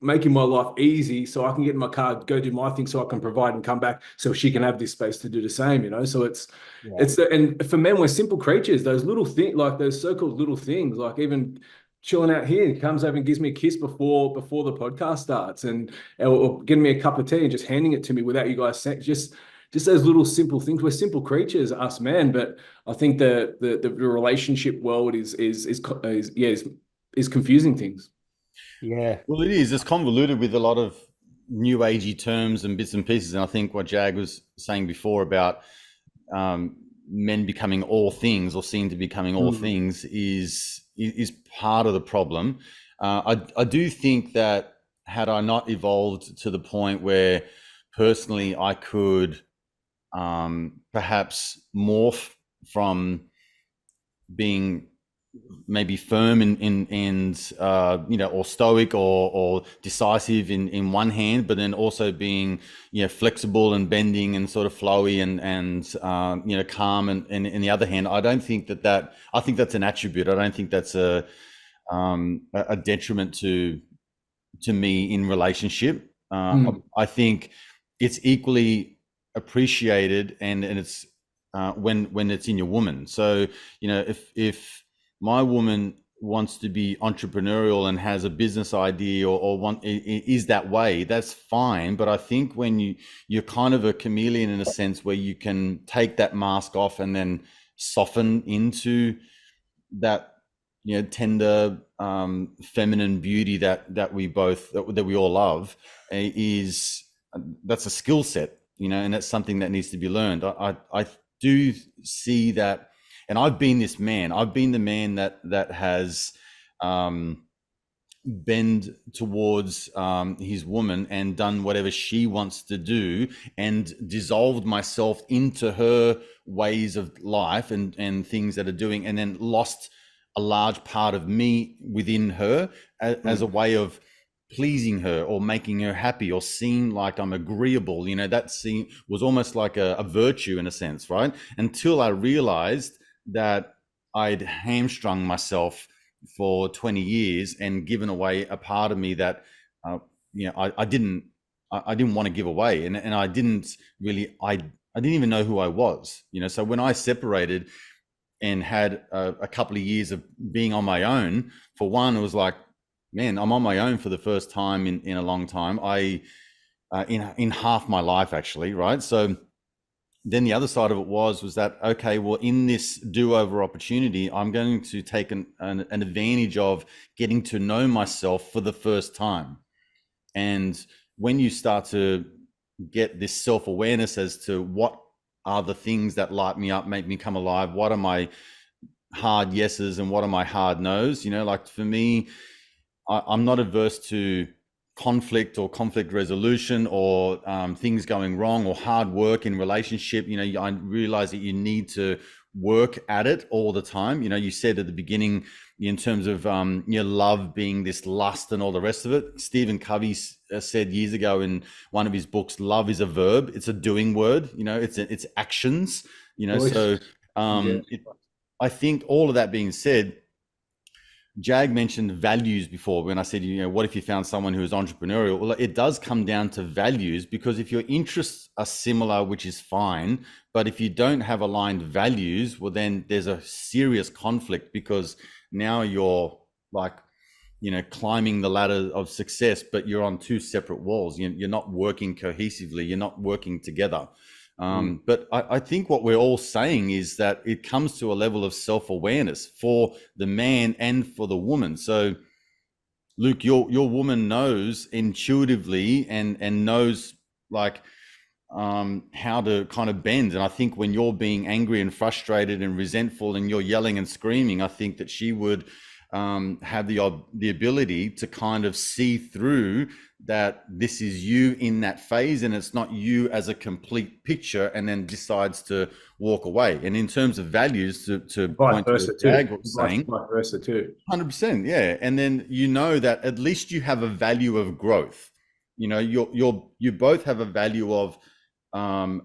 my life easy so I can get in my car, go do my thing so I can provide and come back so she can have this space to do the same, you know? So Yeah. and for men, we're simple creatures, those little things, like those so-called little things, like even chilling out here, he comes over and gives me a kiss before the podcast starts or getting me a cup of tea and just handing it to me without you guys saying, just those little simple things. We're simple creatures, us men, but I think the relationship world is confusing things. Yeah. Well, it is. It's convoluted with a lot of new agey terms and bits and pieces. And I think what Jag was saying before about men becoming all things or seem to be becoming all things is part of the problem. I do think that had I not evolved to the point where personally I could perhaps morph from being maybe firm and or stoic or decisive in one hand, but then also being flexible and bending and sort of flowy and calm and in the other hand. I don't think that I think that's an attribute. I don't think that's a detriment to me in relationship. I think it's equally appreciated and it's when it's in your woman. So if my woman wants to be entrepreneurial and has a business idea is that way, that's fine. But I think when you're kind of a chameleon in a sense where you can take that mask off and then soften into that tender feminine beauty that we all love, that's a skill set, and that's something that needs to be learned. I do see that, and I've been the man that has bend towards his woman and done whatever she wants to do and dissolved myself into her ways of life and things that are doing, and then lost a large part of me within her as a way of pleasing her or making her happy or seem like I'm agreeable. That was almost like a virtue in a sense, right? Until I realized that I'd hamstrung myself for 20 years and given away a part of me that I didn't want to give away, and I didn't really I didn't even know who I was. So when I separated and had a couple of years of being on my own, for one, it was like, man, I'm on my own for the first time in a long time. In half my life, actually, right? So then the other side of it was that, okay, well, in this do-over opportunity, I'm going to take an advantage of getting to know myself for the first time. And when you start to get this self-awareness as to what are the things that light me up, make me come alive, what are my hard yeses and what are my hard nos, like for me, I'm not averse to conflict or conflict resolution or things going wrong or hard work in relationship. I realize that you need to work at it all the time. You said at the beginning in terms of love being this lust and all the rest of it. Stephen Covey said years ago in one of his books, love is a verb. It's a doing word. It's actions. So I think all of that being said, Jag mentioned values before when I said, what if you found someone who is entrepreneurial? Well, it does come down to values, because if your interests are similar, which is fine, but if you don't have aligned values, well, then there's a serious conflict, because now you're like, climbing the ladder of success, but you're on two separate walls. You're not working cohesively. You're not working together. But I think what we're all saying is that it comes to a level of self-awareness for the man and for the woman. So, Luke, your woman knows intuitively and knows like how to kind of bend. And I think when you're being angry and frustrated and resentful and you're yelling and screaming, I think that she would have the ability to kind of see through that this is you in that phase, and it's not you as a complete picture, and then decides to walk away. And in terms of values, to Vice point to versa what too. Jag was saying, Vice versa too. 100%, yeah. And then you know that at least you have a value of growth. You know, you both have a value of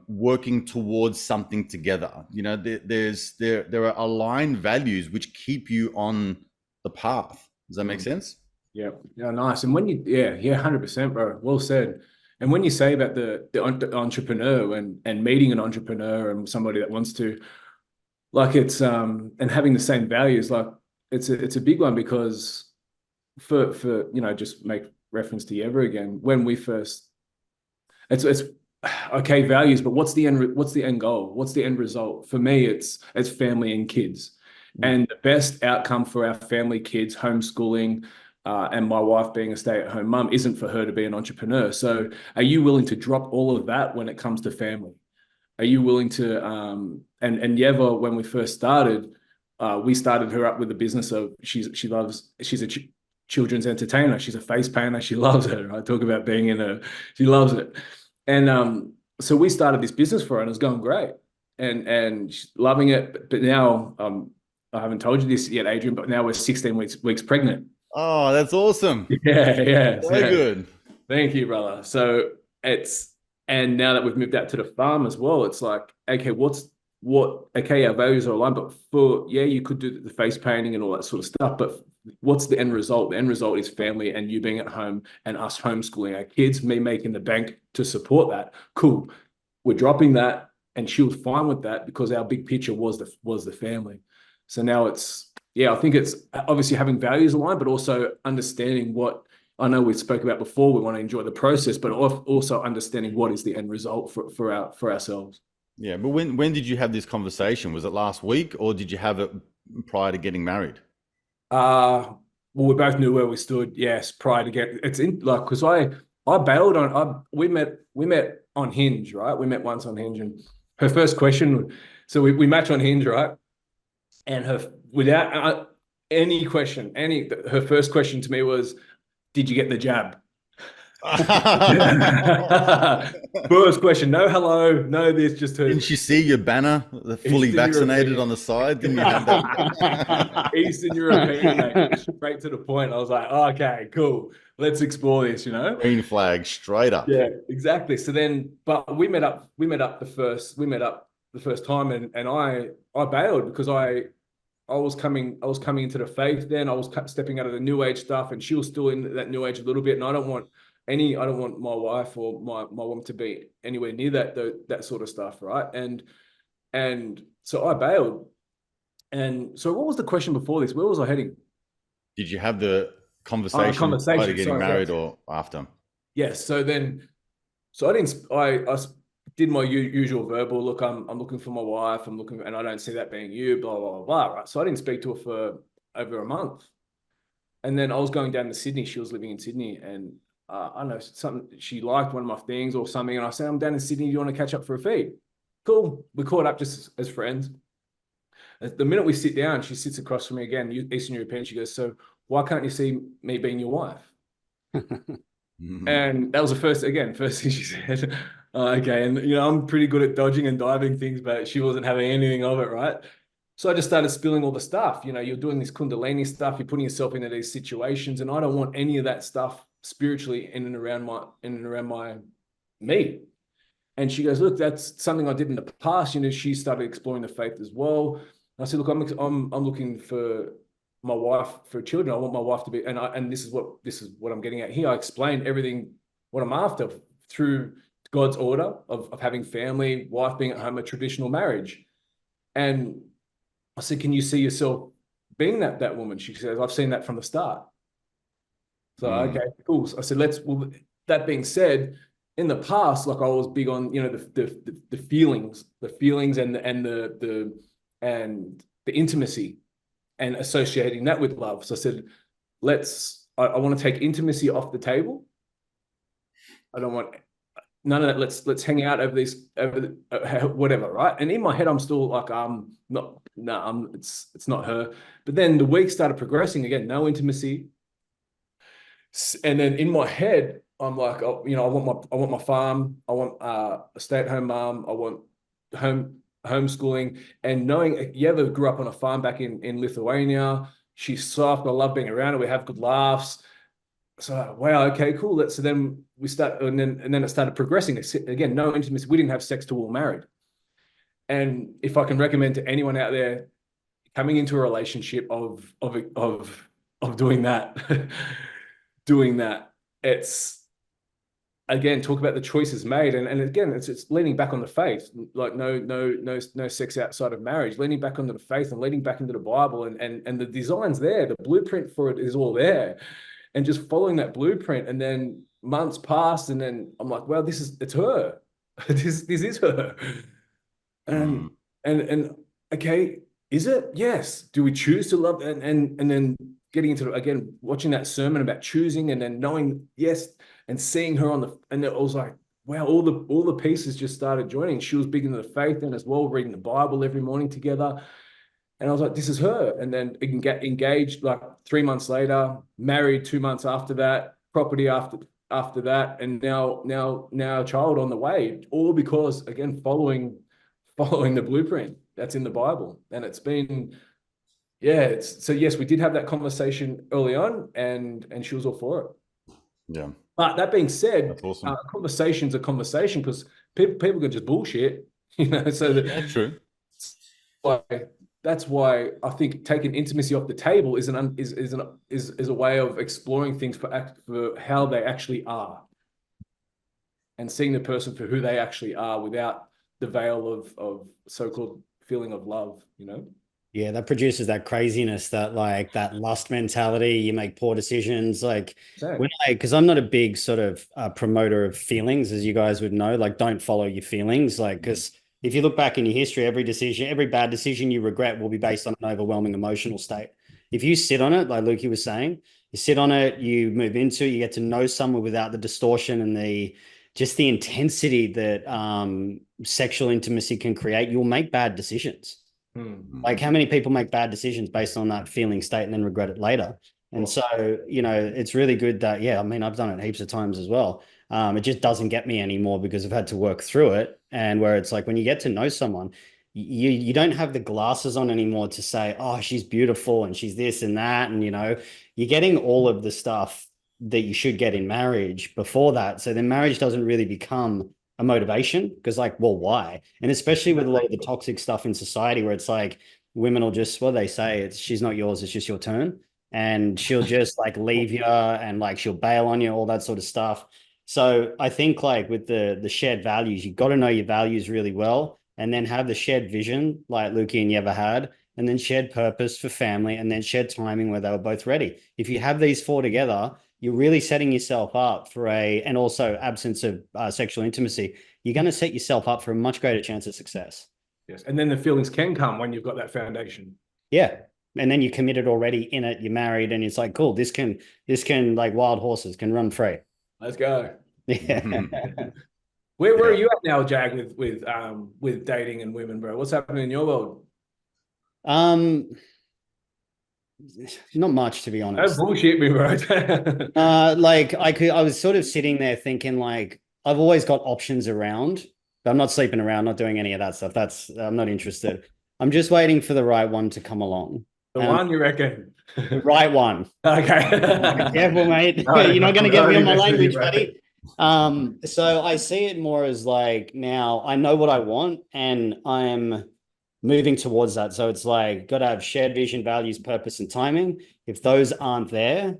working towards something together. You know, there are aligned values which keep you on the path. Does that make sense? Yeah, yeah, nice. And when you, yeah, 100%, bro. Well said. And when you say about the entrepreneur and meeting an entrepreneur and somebody that wants to, like, it's and having the same values, like it's a big one, because for just make reference to Ever again, when we first, it's okay, values, but what's the end goal? What's the end result? For me, it's family and kids. And the best outcome for our family, kids, homeschooling, and my wife being a stay-at-home mum, isn't for her to be an entrepreneur. So are you willing to drop all of that when it comes to family? Are you willing to, and Yeva, when we first started, we started her up with the business of, she's a children's entertainer. She's a face painter. She loves it. I talk about being she loves it. And so we started this business for her, and it's going great. And she's loving it. But now, I haven't told you this yet, Adrian, but now we're 16 weeks pregnant. Oh, that's awesome. Yeah. So good. Thank you, brother. So and now that we've moved out to the farm as well, it's like, okay, our values are aligned, but you could do the face painting and all that sort of stuff, but what's the end result? The end result is family and you being at home and us homeschooling our kids, me making the bank to support that. Cool. We're dropping that, and she was fine with that because our big picture was the family. So now I think it's obviously having values aligned, but also understanding what, I know we spoke about before, we want to enjoy the process, but also understanding what is the end result for ourselves. Yeah, but when did you have this conversation? Was it last week, or did you have it prior to getting married? Well, we both knew where we stood. Yes, prior to it's in, like, because I bailed on, we met on Hinge, right? We met once on Hinge, and her first question, so we match on Hinge, right? And without any question, her first question to me was, "Did you get the jab?" First question, no hello, no this, just her. Didn't she see your banner, the fully Eastern vaccinated European. on the side? Didn't you have that? Eastern European, mate, straight to the point. I was like, okay, cool, let's explore this, Green flag, straight up. Yeah, exactly. So then, but we met up the first time, and I bailed because I was coming into the faith then. I was stepping out of the new age stuff, and she was still in that new age a little bit. And I don't want my wife or my mom to be anywhere near that sort of stuff, right? And so I bailed. And so, what was the question before this? Where was I heading? Did you have the conversation prior to getting married or after? Yes. So I did my usual verbal, look, I'm looking for my wife, and I don't see that being you, blah, blah, blah, blah, right? So I didn't speak to her for over a month. And then I was going down to Sydney. She was living in Sydney, and I don't know, she liked one of my things or something. And I said, I'm down in Sydney. Do you want to catch up for a feed? Cool. We caught up just as friends. The minute we sit down, she sits across from me again, Eastern European. She goes, so why can't you see me being your wife? And that was the first thing she said. Okay. And, I'm pretty good at dodging and diving things, but she wasn't having anything of it, right? So I just started spilling all the stuff. You're doing this Kundalini stuff. You're putting yourself into these situations, and I don't want any of that stuff spiritually in and around my me. And she goes, look, that's something I did in the past. She started exploring the faith as well. And I said, look, I'm looking for my wife, for children. I want my wife to be, and this is what I'm getting at here. I explained everything, what I'm after, through God's order of having family, wife being at home, a traditional marriage. And I said, can you see yourself being that woman? She says, I've seen that from the start. So, okay, cool. So I said, that being said, in the past, like, I was big on, the feelings and the intimacy, and associating that with love. So I said, I want to take intimacy off the table. I don't want none of that. Let's hang out over whatever, right? And in my head, I'm still like, it's not her. But then the week started progressing again, no intimacy. And then in my head, I'm like, oh, I want my farm. I want a stay-at-home mom. I want homeschooling. And knowing Yeva grew up on a farm back in Lithuania. She's soft. I love being around her. We have good laughs. So wow, okay, cool. So then we start, and then it started progressing. Again, no intimacy. We didn't have sex till we were married. And if I can recommend to anyone out there coming into a relationship of doing that, doing that, it's again, talk about the choices made, and again, it's leaning back on the faith, like no sex outside of marriage, leaning back onto the faith and leaning back into the Bible, and the design's there, the blueprint for it is all there, and just following that blueprint, and then months passed, and then I'm like, well, it's her, this is her, and and okay, is it? Yes. Do we choose to love, and then getting into again watching that sermon about choosing, and then knowing yes, and seeing her and it was like, wow, all the pieces just started joining. She was big into the faith and as well, reading the Bible every morning together. And I was like, this is her. And then it can get engaged like 3 months later, married 2 months after that, property after that, and now a child on the way. All because again, following the blueprint that's in the Bible. And it's been, yeah, so yes, we did have that conversation early on, and she was all for it. Yeah. But that being said, That's awesome. Conversation's a conversation because people can just bullshit, So Yeah, true. That's why I think taking intimacy off the table is a way of exploring things for how they actually are, and seeing the person for who they actually are without the veil of so-called feeling of love. Yeah, that produces that craziness, that lust mentality. You make poor decisions. Because I'm not a big sort of promoter of feelings, as you guys would know. Like, don't follow your feelings. Because if you look back in your history, every bad decision you regret will be based on an overwhelming emotional state. If you sit on it, like Lukey was saying, you sit on it, you move into it, you get to know someone without the distortion and the intensity that sexual intimacy can create, you'll make bad decisions. Like, how many people make bad decisions based on that feeling state and then regret it later? And so, it's really good that, yeah, I mean, I've done it heaps of times as well. It just doesn't get me anymore because I've had to work through it. And where it's like when you get to know someone, you don't have the glasses on anymore to say, oh, she's beautiful and she's this and that. And, you're getting all of the stuff that you should get in marriage before that. So then marriage doesn't really become a motivation because, like, well, why? And especially with a lot of the toxic stuff in society where it's like women will just, well, they say it's she's not yours, it's just your turn. And she'll just like leave you and like she'll bail on you, all that sort of stuff. So I think like with the shared values, you've got to know your values really well and then have the shared vision like Lukey and Yeva had, and then shared purpose for family and then shared timing where they were both ready. If you have these four together, you're really setting yourself up for and also absence of sexual intimacy, you're going to set yourself up for a much greater chance of success. Yes. And then the feelings can come when you've got that foundation. Yeah. And then you're committed already in it, you're married, and it's like, cool, this can like wild horses can run free. Let's go. Yeah. Where are you at now, Jag, with dating and women, bro? What's happening in your world? Not much, to be honest. Don't bullshit me, bro. I was sort of sitting there thinking like I've always got options around, but I'm not sleeping around, not doing any of that stuff. I'm not interested. I'm just waiting for the right one to come along. The one you reckon? The right one. Okay. Careful, mate. No, You're not going to get me on my no, language, no. buddy. So I see it more as like now I know what I want and I'm moving towards that. So it's like got to have shared vision, values, purpose, and timing. If those aren't there,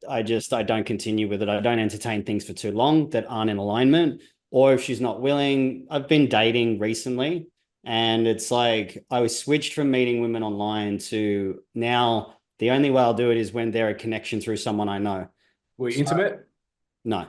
I don't continue with it. I don't entertain things for too long that aren't in alignment. Or if she's not willing, I've been dating recently, and it's like I was switched from meeting women online to now the only way I'll do it is when they're a connection through someone I know. Were you intimate? No.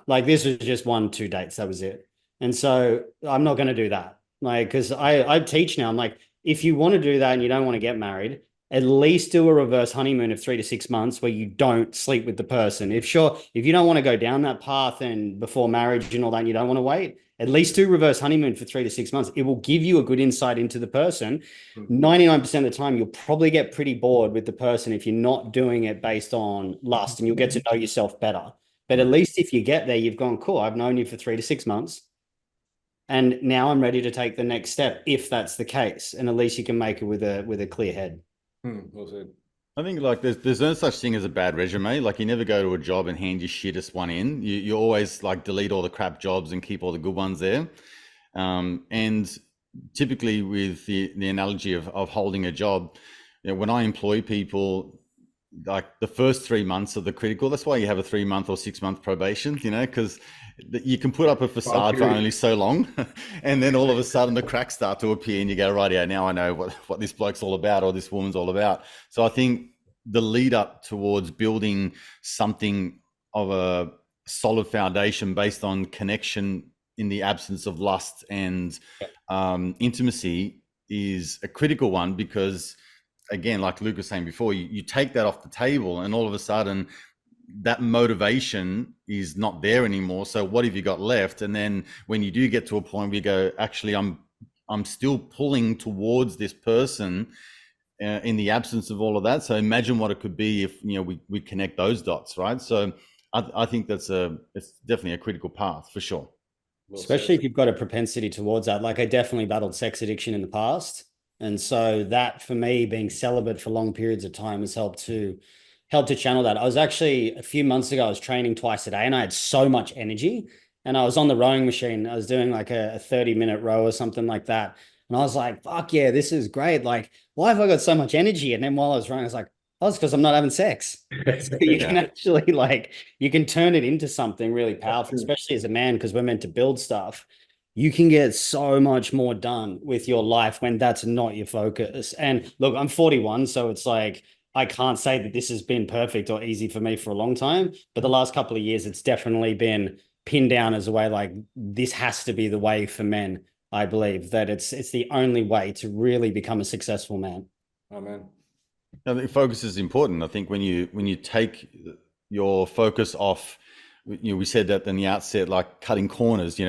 Like this was just 1-2 dates. That was it. And so I'm not going to do that. Like, because I teach now, I'm like, if you want to do that and you don't want to get married, at least do a reverse honeymoon of 3 to 6 months where you don't sleep with the person. If you don't want to go down that path and before marriage and all that, and you don't want to wait, at least do reverse honeymoon for 3 to 6 months. It will give you a good insight into the person. 99% of the time, you'll probably get pretty bored with the person if you're not doing it based on lust, and you'll get to know yourself better. But at least if you get there, you've gone, cool, I've known you for 3 to 6 months. And now I'm ready to take the next step if that's the case. And at least you can make it with a clear head. Well said. I think like there's no such thing as a bad resume. Like you never go to a job and hand your shittest one in. You always like delete all the crap jobs and keep all the good ones there. And typically with the analogy of holding a job, when I employ people, like the first 3 months are the critical. That's why you have a 3 month or 6 month probation, because you can put up a facade for only so long, and then all of a sudden the cracks start to appear, and you go, right, yeah, now I know what this bloke's all about or this woman's all about. So I think the lead up towards building something of a solid foundation based on connection in the absence of lust and intimacy is a critical one, because again, like Luke was saying before, you take that off the table and all of a sudden that motivation is not there anymore. So what have you got left? And then when you do get to a point where you go, actually, I'm still pulling towards this person in the absence of all of that. So imagine what it could be if we connect those dots, right? So I think it's definitely a critical path for sure. Especially if you've got a propensity towards that. Like I definitely battled sex addiction in the past. And so that for me, being celibate for long periods of time has helped to channel that. I was actually a few months ago, I was training twice a day and I had so much energy, and I was on the rowing machine. I was doing like a 30-minute row or something like that. And I was like, fuck yeah, this is great. Like, why have I got so much energy? And then while I was rowing, I was like, oh, it's because I'm not having sex. So you can actually you can turn it into something really powerful, especially as a man, because we're meant to build stuff. You can get so much more done with your life when that's not your focus. And look, I'm 41, so it's like, I can't say that this has been perfect or easy for me for a long time, but the last couple of years, it's definitely been pinned down as a way, like this has to be the way for men. I believe that it's the only way to really become a successful man. Amen. I think focus is important. I think when you take your focus off, we said that in the outset, like cutting corners,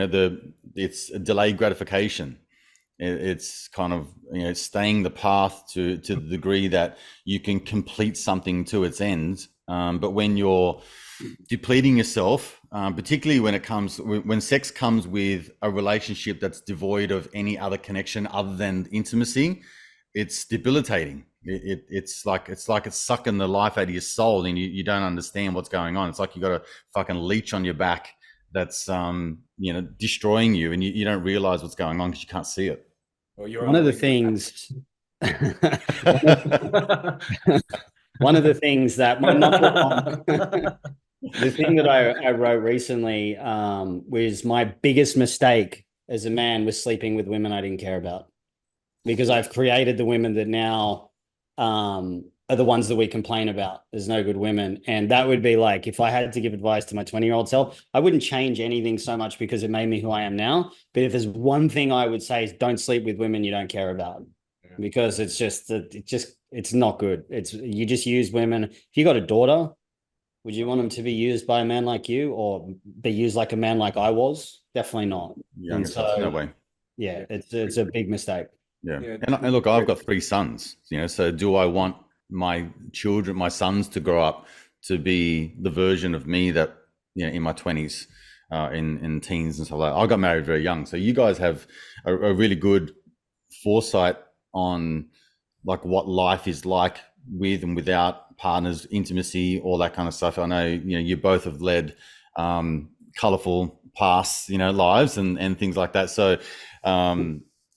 it's a delayed gratification. It's kind of staying the path to the degree that you can complete something to its end. But when you're depleting yourself, particularly when sex comes with a relationship that's devoid of any other connection other than intimacy, it's debilitating. It's like it's sucking the life out of your soul, and you don't understand what's going on. It's like you got a fucking leech on your back that's destroying you, and you don't realize what's going on because you can't see it. Well, you're one of the things one of the things that my number one the thing that I wrote recently was my biggest mistake as a man was sleeping with women I didn't care about, because I've created the women that now are the ones that we complain about. There's no good women. And that would be like, if I had to give advice to my 20-year-old self, I wouldn't change anything so much because it made me who I am now. But if there's one thing I would say is don't sleep with women you don't care about, because it's not good. You just use women. If you got a daughter, would you want them to be used by a man like you or be used like a man like I was? Definitely not. Yeah, and so, no way. Yeah, it's a big mistake. Yeah. And look, I've got 3 sons, so do I want my sons to grow up to be the version of me that, in my 20s, in teens and stuff like that? I got married very young. So you guys have a really good foresight on like what life is like with and without partners, intimacy, all that kind of stuff. I know, you both have led colorful past, lives and things like that. So,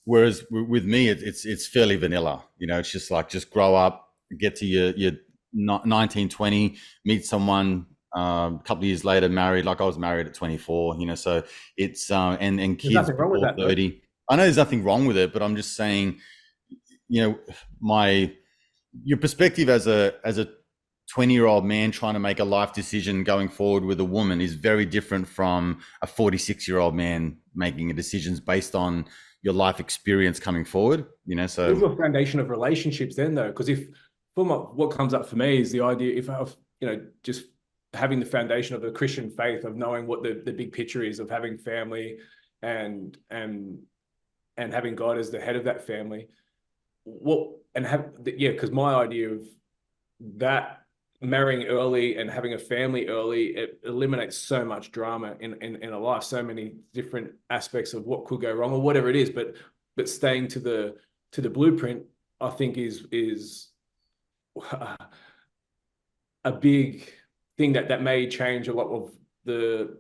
whereas with me, it's fairly vanilla. It's just grow up, get to your 19, 20, meet someone, a couple of years later, married. Like I was married at 24. So it's and kids before 30. I know there's nothing wrong with it, but I'm just saying, your perspective as a 20-year-old man trying to make a life decision going forward with a woman is very different from a 46-year-old man making decisions based on your life experience coming forward, so there's a foundation of relationships then though, because what comes up for me is the idea of just having the foundation of the Christian faith, of knowing what the big picture is, of having family and having God as the head of that family, because my idea of that marrying early and having a family early, it eliminates so much drama in a life, so many different aspects of what could go wrong or whatever it is. But staying to the blueprint, I think is a big thing that may change a lot of the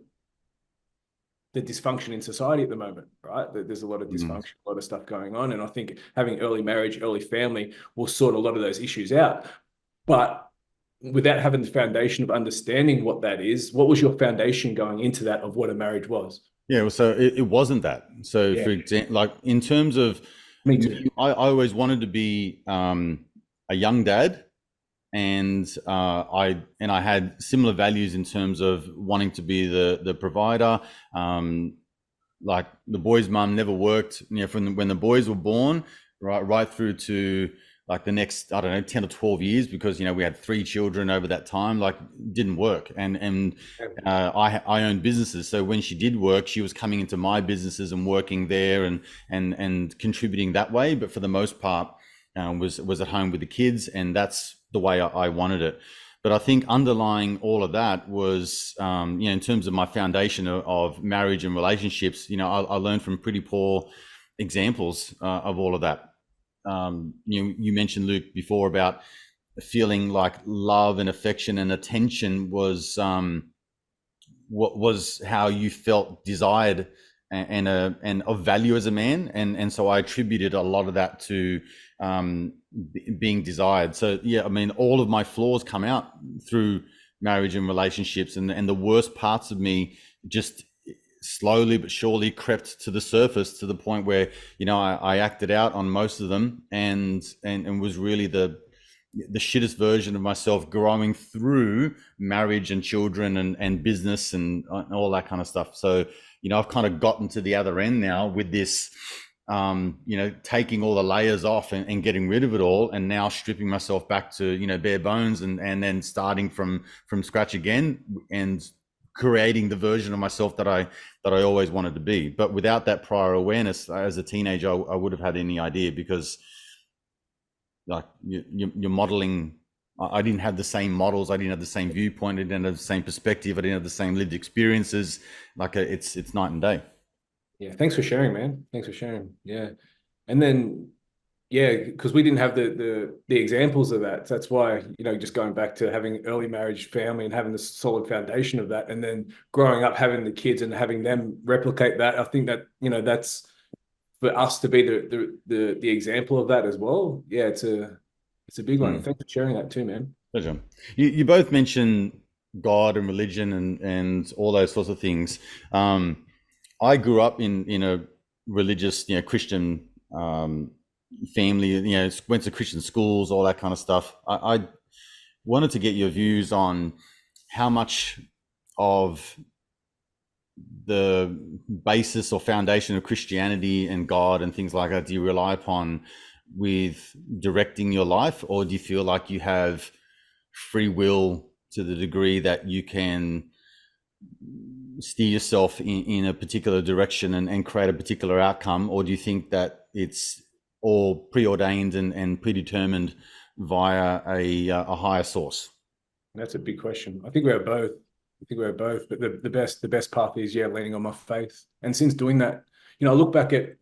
dysfunction in society at the moment, right? There's a lot of dysfunction, a lot of stuff going on. And I think having early marriage, early family will sort a lot of those issues out. But without having the foundation of understanding what that is, what was your foundation going into that of what a marriage was? Yeah, well, so it wasn't that. So Yeah. for example, like in terms of Me too. I always wanted to be a young dad, and I had similar values in terms of wanting to be the provider. Like the boys' mum never worked, from when the boys were born, right through to like the next, I don't know, 10 or 12 years, because we had 3 children over that time. Like, didn't work, and I owned businesses, so when she did work, she was coming into my businesses and working there and contributing that way. But for the most part, was at home with the kids, and that's the way I wanted it. But I think underlying all of that was, in terms of my foundation of marriage and relationships, I learned from pretty poor examples of all of that. You mentioned, Luke, before about feeling like love and affection and attention was what was how you felt desired and of value as a man, and so I attributed a lot of that to being desired. So yeah, I mean, all of my flaws come out through marriage and relationships, and the worst parts of me just slowly but surely crept to the surface, to the point where I acted out on most of them, and was really the shittest version of myself growing through marriage and children and business and all that kind of stuff. So I've kind of gotten to the other end now with this, taking all the layers off and getting rid of it all, and now stripping myself back to bare bones, and then starting from scratch again, and creating the version of myself that I always wanted to be. But without that prior awareness as a teenager, I would have had any idea, because like you're modeling. I didn't have the same models. I didn't have the same viewpoint. I didn't have the same perspective. I didn't have the same lived experiences. Like it's night and day. Yeah. Thanks for sharing, man. Thanks for sharing. Yeah. And then, yeah, because we didn't have the examples of that. So that's why, just going back to having early marriage, family, and having the solid foundation of that, and then growing up, having the kids and having them replicate that. I think that, that's for us to be the example of that as well. Yeah, it's a big one. Thanks for sharing that too, man. Pleasure. You both mentioned God and religion and all those sorts of things. I grew up in a religious, Christian family. Went to Christian schools, all that kind of stuff. I wanted to get your views on how much of the basis or foundation of Christianity and God and things like that do you rely upon with directing your life, or do you feel like you have free will to the degree that you can steer yourself in a particular direction and create a particular outcome, or do you think that it's all preordained and predetermined via a higher source? That's a big question. I think we have both. But the best path is, leaning on my faith. And since doing that, I look back at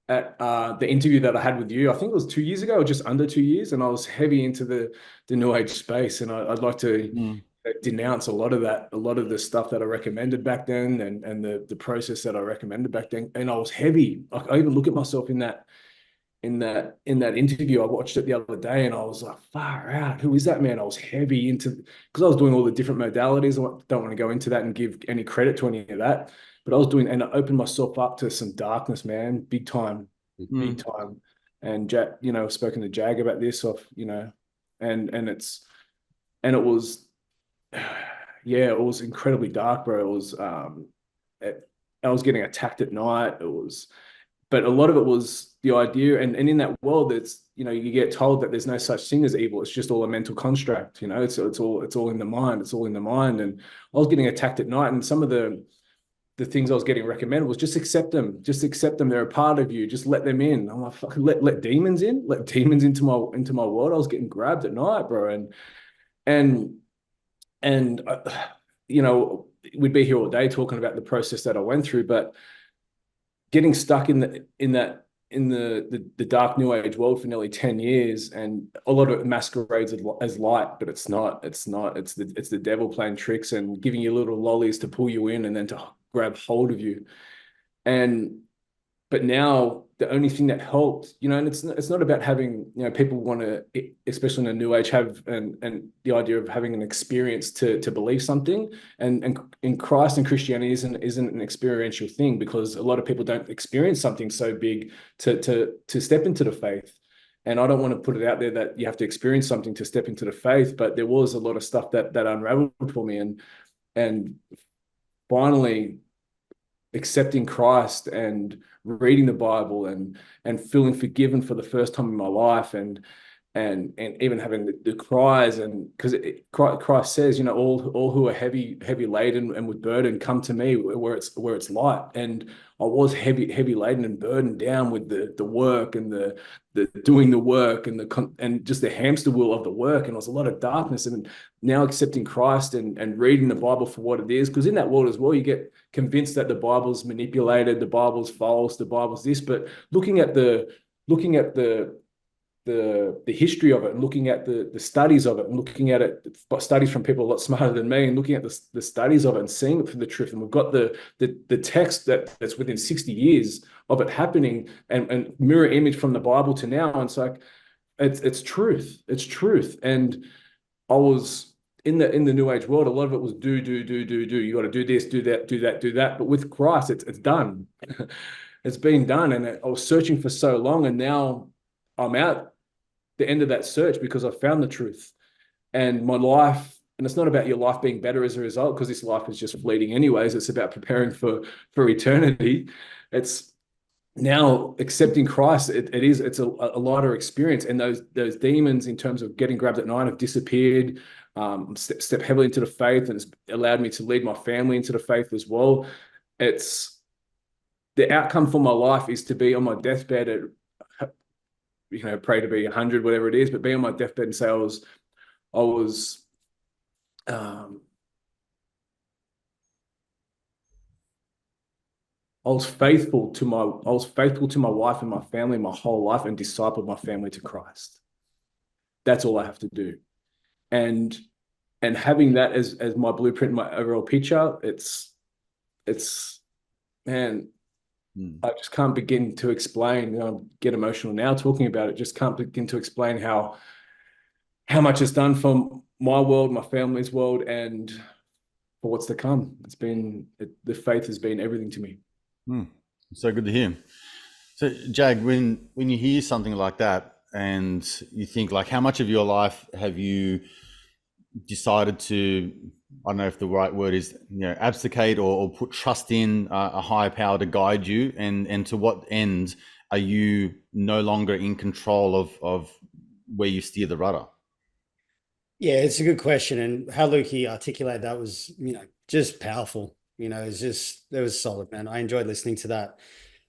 the interview that I had with you. I think it was 2 years ago, or just under 2 years, and I was heavy into the new age space, and I'd like to denounce a lot of the stuff that I recommended back then, and the process that I recommended back then. And I was heavy. I even look at myself in that interview. I watched it the other day, and I was like, far out, who is that man? I was heavy into, because I was doing all the different modalities. I don't want to go into that and give any credit to any of that, but I was doing, and I opened myself up to some darkness, man, big time. And I've spoken to Jag about this and it was, it was incredibly dark, bro. It was, I was getting attacked at night. But a lot of it was the idea, and in that world, it's, you get told that there's no such thing as evil. It's just all a mental construct. It's all in the mind. It's all in the mind. And I was getting attacked at night, and some of the things I was getting recommended was just accept them. Just accept them. They're a part of you. Just let them in. I'm like, fucking let demons in. Let demons into my world. I was getting grabbed at night, bro. And And you know, we'd be here all day talking about the process that I went through, but getting stuck in the dark new age world for nearly 10 years, and a lot of it masquerades as light, but it's not. It's the devil playing tricks and giving you little lollies to pull you in and then to grab hold of you. And but now the only thing that helped, and it's not about having, people want to, especially in a new age, have and the idea of having an experience to believe something, and in Christ and Christianity isn't an experiential thing, because a lot of people don't experience something so big to step into the faith. And I don't want to put it out there that you have to experience something to step into the faith, but there was a lot of stuff that unraveled for me, and finally accepting Christ and reading the Bible and feeling forgiven for the first time in my life, and even having the cries, and because Christ says, all who are heavy laden and with burden, come to me where it's light. And I was heavy laden and burdened down with the work and the doing the work and just the hamster wheel of the work, and it was a lot of darkness. And now accepting Christ and reading the Bible for what it is, because in that world as well, you get convinced that the Bible's manipulated, the Bible's false, the Bible's this, but looking at the history of it, and looking at the studies of it, and looking at it, studies from people a lot smarter than me, and looking at the studies of it and seeing it for the truth. And we've got the text that's within 60 years of it happening, and mirror image from the Bible to now. And it's like, it's truth. It's truth. And I was in the new age world, a lot of it was do. You got to do this, do that, do that, do that. But with Christ, it's done. It's been done. And I was searching for so long, and now I'm out the end of that search because I found the truth. And my life, and it's not about your life being better as a result, because this life is just fleeting anyways. It's about preparing for eternity. It's now accepting Christ. It's a lighter experience. And those demons, in terms of getting grabbed at night, have disappeared. Step heavily into the faith, and it's allowed me to lead my family into the faith as well. It's the outcome for my life is to be on my deathbed at, pray to be 100, whatever it is, but be on my deathbed and say I was faithful to my wife and my family my whole life, and discipled my family to Christ. That's all I have to do. And having that as my blueprint, my overall picture, it's man, I just can't begin to explain. I get emotional now talking about it. Just can't begin to explain how much it's done for my world, my family's world, and for what's to come. The faith has been everything to me. So good to hear. So, Jag, when you hear something like that, and you think, like, how much of your life have you decided to, I don't know if the right word is, abdicate or put trust in a higher power to guide you, and to what end are you no longer in control of where you steer the rudder? Yeah, it's a good question. And how Lukey articulated that was, just powerful. It was solid, man. I enjoyed listening to that.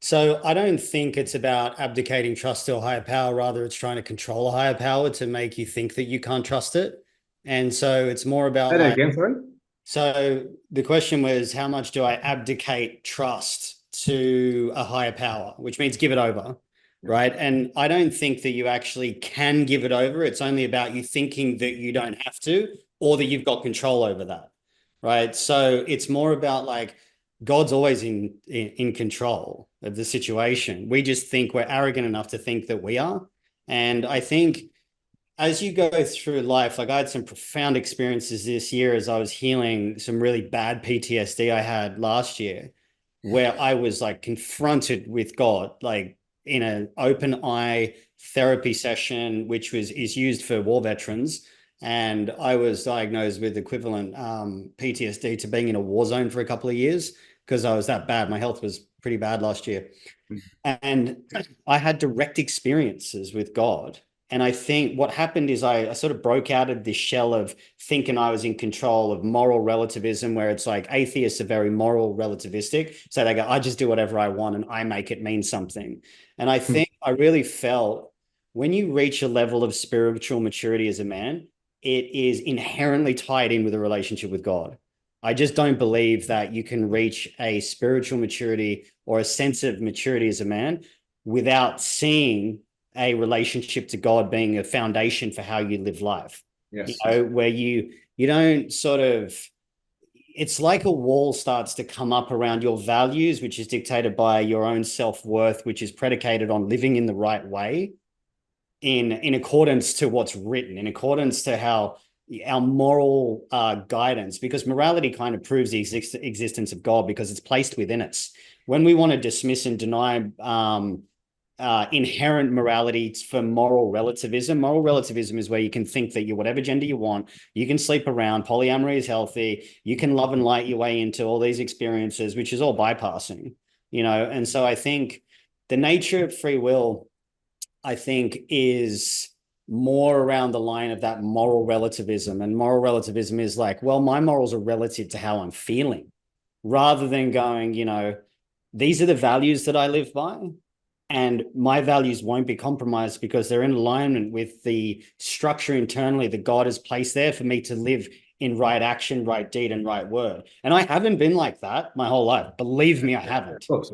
So I don't think it's about abdicating trust to a higher power. Rather, it's trying to control a higher power to make you think that you can't trust it. And so it's more about, Say that again, sorry? So the question was, how much do I abdicate trust to a higher power, which means give it over, right? And I don't think that you actually can give it over. It's only about you thinking that you don't have to, or that you've got control over that, right? So it's more about, like, God's always in control of the situation. We just think we're arrogant enough to think that we are. And I think as you go through life, like, I had some profound experiences this year as I was healing some really bad PTSD I had last year, where I was, like, confronted with God, like, in an open eye therapy session, which is used for war veterans. And I was diagnosed with equivalent PTSD to being in a war zone for a couple of years, because I was that bad. My health was pretty bad last year. And I had direct experiences with God. And I think what happened is I sort of broke out of this shell of thinking I was in control of moral relativism, where it's like atheists are very moral relativistic. So they go, I just do whatever I want and I make it mean something. And I think I really felt, when you reach a level of spiritual maturity as a man, it is inherently tied in with a relationship with God. I just don't believe that you can reach a spiritual maturity or a sense of maturity as a man without seeing a relationship to God being a foundation for how you live life. Yes. Where you don't sort of, it's like a wall starts to come up around your values, which is dictated by your own self-worth, which is predicated on living in the right way, in accordance to what's written, in accordance to how our moral guidance, because morality kind of proves the existence of God because it's placed within us. When we want to dismiss and deny inherent morality for moral relativism is where you can think that you're whatever gender you want, you can sleep around, polyamory is healthy, you can love and light your way into all these experiences, which is all bypassing, and so I think the nature of free will, I think, is more around the line of that moral relativism. And moral relativism is like, well, my morals are relative to how I'm feeling, rather than going, these are the values that I live by, and my values won't be compromised because they're in alignment with the structure internally that God has placed there for me to live in right action, right deed, and right word. And I haven't been like that my whole life. Believe me, I haven't. Of course.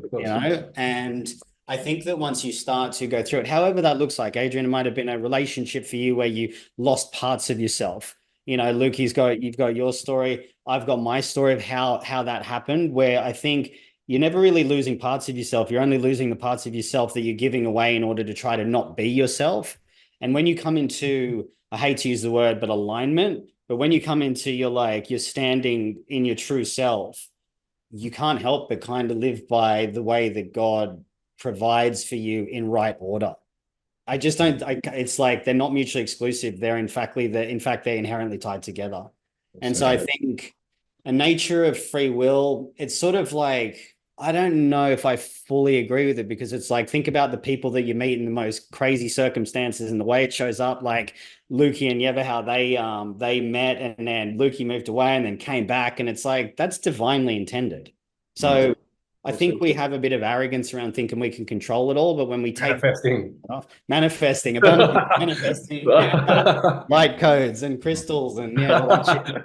And I think that once you start to go through it, however that looks like, Adrian, it might have been a relationship for you where you lost parts of yourself. Luke, you've got your story. I've got my story of how that happened, where I think you're never really losing parts of yourself. You're only losing the parts of yourself that you're giving away in order to try to not be yourself. And when you come into, I hate to use the word, but alignment, but when you come into you're standing in your true self, you can't help but kind of live by the way that God provides for you in right order. I just don't, it's like they're not mutually exclusive. They're they're inherently tied together. And so I think a nature of free will, it's sort of like, I don't know if I fully agree with it, because it's like, think about the people that you meet in the most crazy circumstances and the way it shows up, like Lukey and Yeva, how they met and then Lukey moved away and then came back. And it's like, that's divinely intended. So I think we have a bit of arrogance around thinking we can control it all, but when we take manifesting light codes and crystals and all that shit.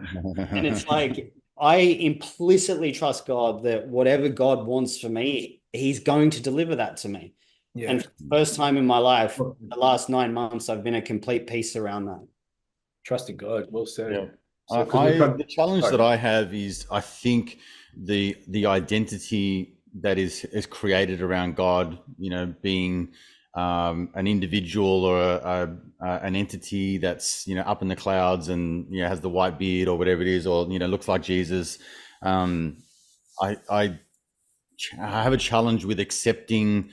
And it's like, I implicitly trust God that whatever God wants for me, he's going to deliver that to me. Yeah. And for the first time in my life, the last 9 months, I've been at complete peace around that. Trusting God. Well said. Yeah. So the challenge that I have is, I think the identity that is created around God, being an individual or an entity that's up in the clouds and has the white beard or whatever it is, or looks like Jesus. I have a challenge with accepting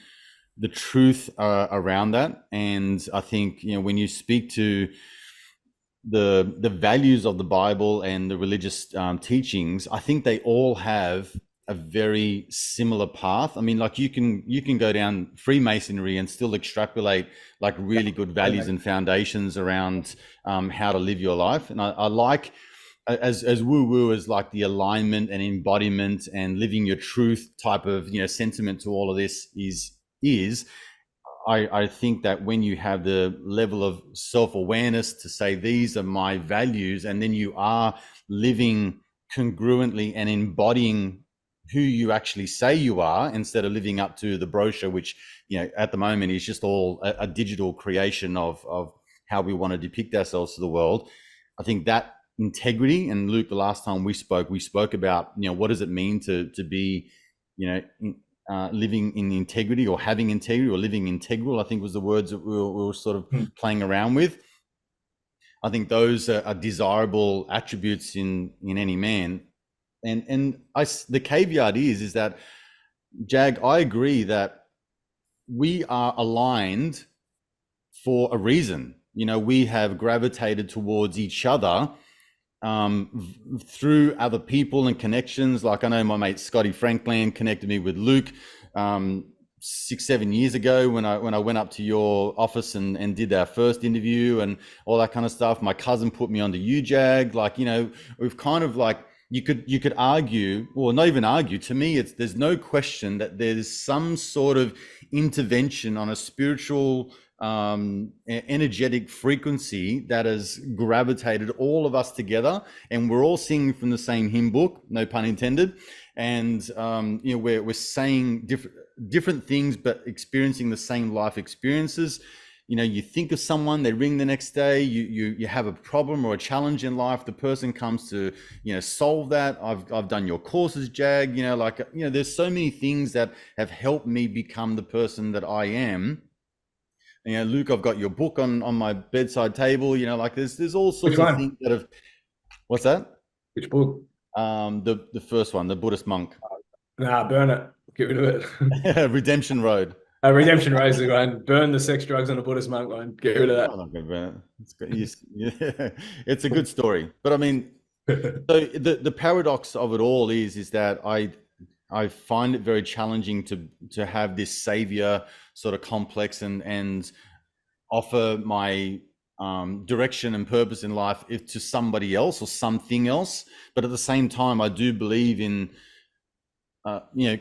the truth around that, and I think when you speak to the values of the Bible and the religious teachings, I think they all have a very similar path. I mean, like you can go down Freemasonry and still extrapolate like really good values and foundations around how to live your life. And I like, as woo-woo as like the alignment and embodiment and living your truth type of sentiment to all of this is. I think that when you have the level of self-awareness to say, these are my values, and then you are living congruently and embodying who you actually say you are, instead of living up to the brochure, which at the moment is just all a digital creation of how we want to depict ourselves to the world. I think that integrity, and Luke, the last time we spoke about what does it mean to be living in integrity, or having integrity, or living integral, I think was the words that we were sort of playing around with. I think those are desirable attributes in any man. And the caveat is that, Jag, I agree that we are aligned for a reason. We have gravitated towards each other through other people and connections. Like, I know my mate Scotty Franklin connected me with Luke 6-7 years ago when I went up to your office and did our first interview and all that kind of stuff. My cousin put me onto you, Jag. Like, we've kind of like, you could argue, or not even argue, to me there's no question that there's some sort of intervention on a spiritual energetic frequency that has gravitated all of us together, and we're all singing from the same hymn book, no pun intended. And we're saying different things, but experiencing the same life experiences. You think of someone, they ring the next day, you have a problem or a challenge in life, the person comes to solve that. I've done your courses, Jag. There's so many things that have helped me become the person that I am. Luke, I've got your book on my bedside table. There's all sorts of things that have. What's that? Which book? The first one, the Buddhist monk. Nah, burn it. Get rid of it. Redemption Road. Redemption Road is the one. Burn the sex, drugs, and the Buddhist monk one. Get rid of that. I'm not gonna burn it. It's good. It's a good story, but I mean, so the paradox of it all is that I find it very challenging to have this savior sort of complex and offer my direction and purpose in life to somebody else or something else. But at the same time, I do believe in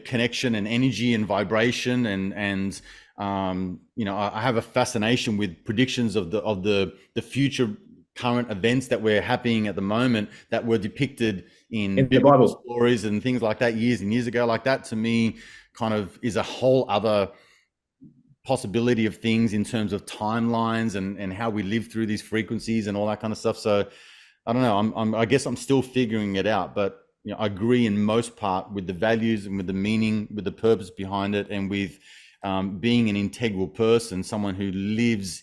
connection and energy and vibration and I have a fascination with predictions of the future current events that were happening at the moment that were depicted in biblical stories and things like that years and years ago. Like that to me kind of is a whole other possibility of things in terms of timelines and how we live through these frequencies and all that kind of stuff. So I don't know, I guess I'm still figuring it out, but I agree in most part with the values and with the meaning, with the purpose behind it, and with being an integral person, someone who lives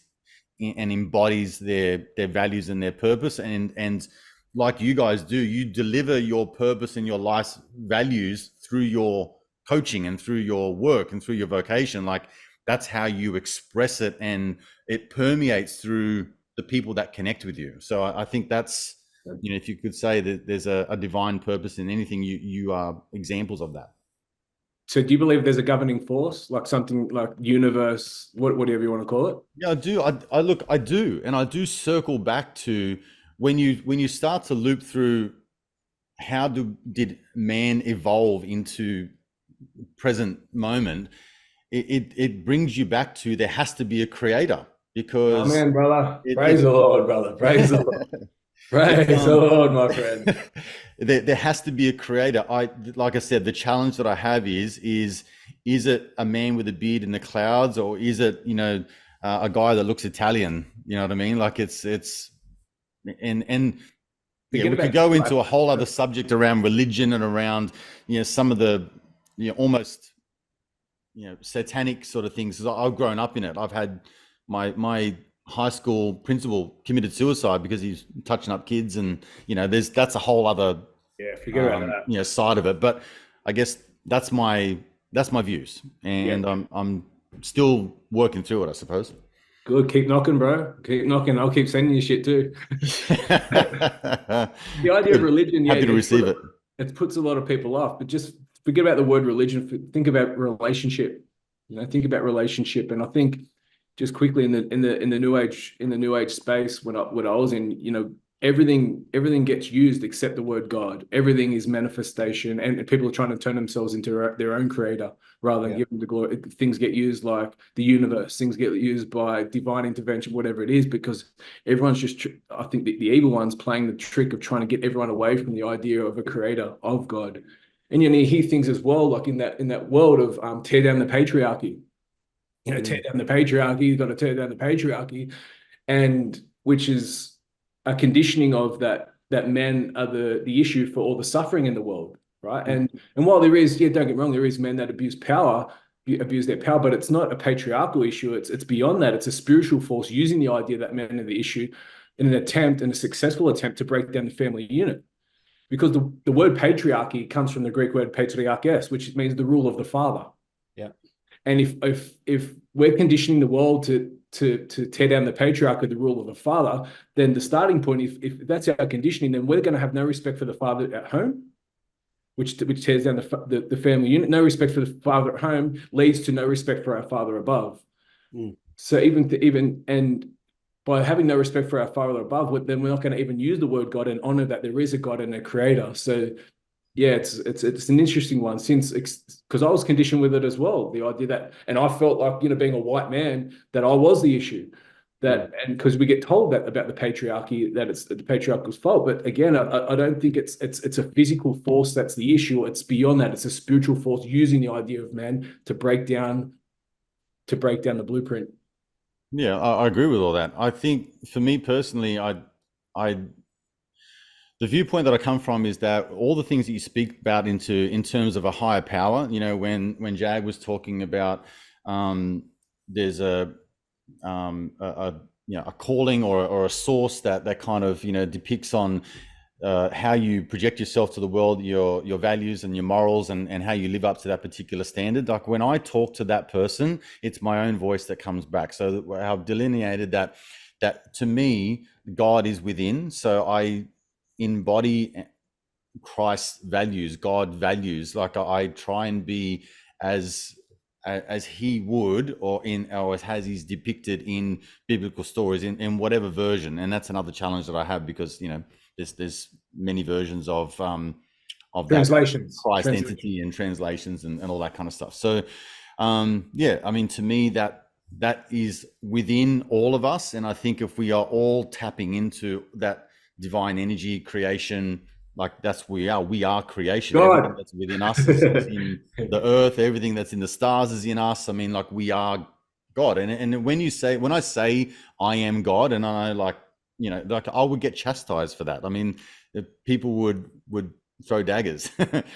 and embodies their values and their purpose. And like you guys do, you deliver your purpose and your life's values through your coaching and through your work and through your vocation. Like that's how you express it, and it permeates through the people that connect with you. So I think that's, if you could say that there's a divine purpose in anything, you are examples of that. So do you believe there's a governing force, like something like universe, whatever you want to call it? Yeah, I do. I do. And I do circle back to when you start to loop through how did man evolve into present moment, it brings you back to there has to be a creator, because amen, brother. Praise the Lord, brother. Praise the Lord. Praise the Lord, my friend. There has to be a creator. Like I said, the challenge that I have is it a man with a beard in the clouds, or is it a guy that looks Italian? You know what I mean? Like it's and yeah, we could go into a whole other subject around religion and around some of the almost satanic sort of things. I've grown up in it. I've had my high school principal committed suicide because he's touching up kids, and that's a whole other forget about that. Side of it. But I guess that's my views, and I'm still working through it, I suppose. Good, keep knocking, bro. Keep knocking. I'll keep sending you shit too. The idea of religion, happy to receive it. It puts a lot of people off, but just forget about the word religion. Think about relationship. Think about relationship, and I think. Just quickly in the new age space, when I was in, everything gets used except the word God. Everything is manifestation, and people are trying to turn themselves into their own creator rather than give them the glory. Things get used like the universe. Things get used by divine intervention, whatever it is, because everyone's just. I think the evil one's playing the trick of trying to get everyone away from the idea of a creator, of God. And you hear things as well, like in that world of tear down the patriarchy. Tear down the patriarchy. You've got to tear down the patriarchy, and which is a conditioning of that men are the issue for all the suffering in the world, right? And while there is, don't get me wrong, there is men that abuse their power, but it's not a patriarchal issue. It's beyond that. It's a spiritual force using the idea that men are the issue in a successful attempt to break down the family unit. Because the word patriarchy comes from the Greek word patriarchos, which means the rule of the father. And if we're conditioning the world to tear down the patriarchy, the rule of the father, then the starting point, if that's our conditioning, then we're going to have no respect for the father at home, which tears down the family unit. No respect for the father at home leads to no respect for our father above. So and by having no respect for our father above, then we're not going to even use the word God and honor that there is a God and a creator. So Yeah, it's an interesting one since because I was conditioned with it as well. The idea that, and I felt like, being a white man, that I was the issue. That, and because we get told that about the patriarchy, that it's the patriarchal's fault. But again, I don't think it's a physical force that's the issue. It's beyond that. It's a spiritual force using the idea of man to break down the blueprint. Yeah, I agree with all that. I think for me personally, I the viewpoint that I come from is that all the things that you speak about in terms of a higher power, when Jag was talking about there's a calling or a source that kind of depicts on how you project yourself to the world, your values and your morals, and how you live up to that particular standard. Like when I talk to that person, it's my own voice that comes back. So I've delineated that to me, God is within. So I embody Christ's values, God values. Like I try and be as he would, or as he's depicted in biblical stories, in whatever version. And that's another challenge that I have, because there's many versions of that Translations. Christ entity, and translations, and all that kind of stuff. So yeah, I mean, to me, that is within all of us. And I think if we are all tapping into that divine energy creation, like that's we are creation. Everything God. that's within us is in the earth. Everything that's in the stars is in us. I mean, like we are God. And when I say I am God, and I like I would get chastised for that. I mean, people would throw daggers,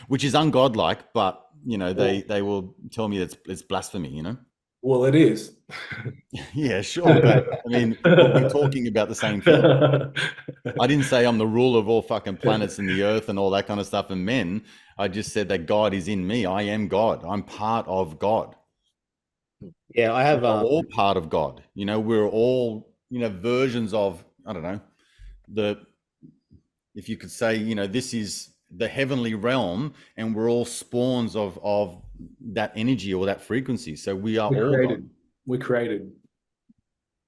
which is ungodlike, but they will tell me that it's blasphemy. Well, it is. Yeah, sure, but I mean, we're talking about the same thing. I didn't say I'm the ruler of all fucking planets and the earth and all that kind of stuff and men. I just said that God is in me. I am God. I'm part of God. Yeah, I have We're all part of God. We're all, versions of, I don't know, if you could say, this is the heavenly realm, and we're all spawns of that energy or that frequency. So we are all God. We're created.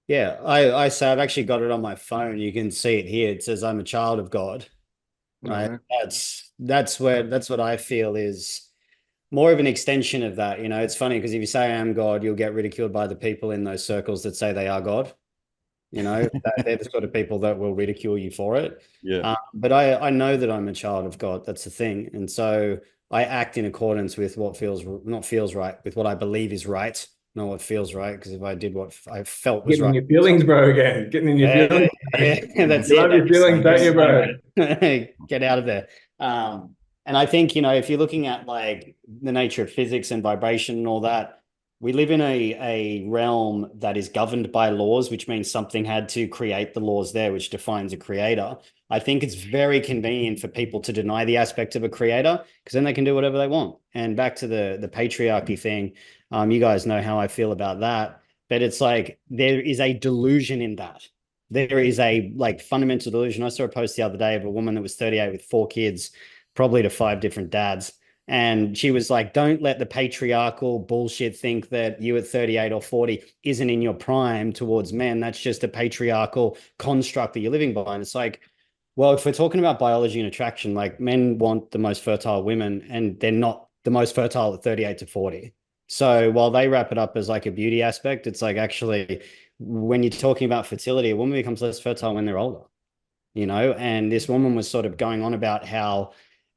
Yeah, I say I've actually got it on my phone. You can see it here. It says I'm a child of God. Right. Okay. That's what I feel is more of an extension of that. It's funny because if you say I am God, you'll get ridiculed by the people in those circles that say they are God. They're the sort of people that will ridicule you for it. Yeah. But I know that I'm a child of God. That's the thing. And so I act in accordance with what not feels right, with what I believe is right, not what feels right. Because if I did what I felt was Getting in right. your feelings, bro, again. Getting in your feelings. Yeah, that's You it. love your feelings, don't you, bro? Get out of there. And I think, if you're looking at like the nature of physics and vibration and all that, we live in a realm that is governed by laws, which means something had to create the laws there, which defines a creator. I think it's very convenient for people to deny the aspect of a creator, because then they can do whatever they want. And back to the patriarchy thing, you guys know how I feel about that. But it's like there is a delusion in that. There is a like fundamental delusion. I saw a post the other day of a woman that was 38 with 4 kids, probably to 5 different dads. And she was like, don't let the patriarchal bullshit think that you at 38 or 40 isn't in your prime towards men. That's just a patriarchal construct that you're living by. And it's like, well, if we're talking about biology and attraction, like men want the most fertile women, and they're not the most fertile at 38 to 40. So while they wrap it up as like a beauty aspect, it's like actually when you're talking about fertility, a woman becomes less fertile when they're older, and this woman was sort of going on about how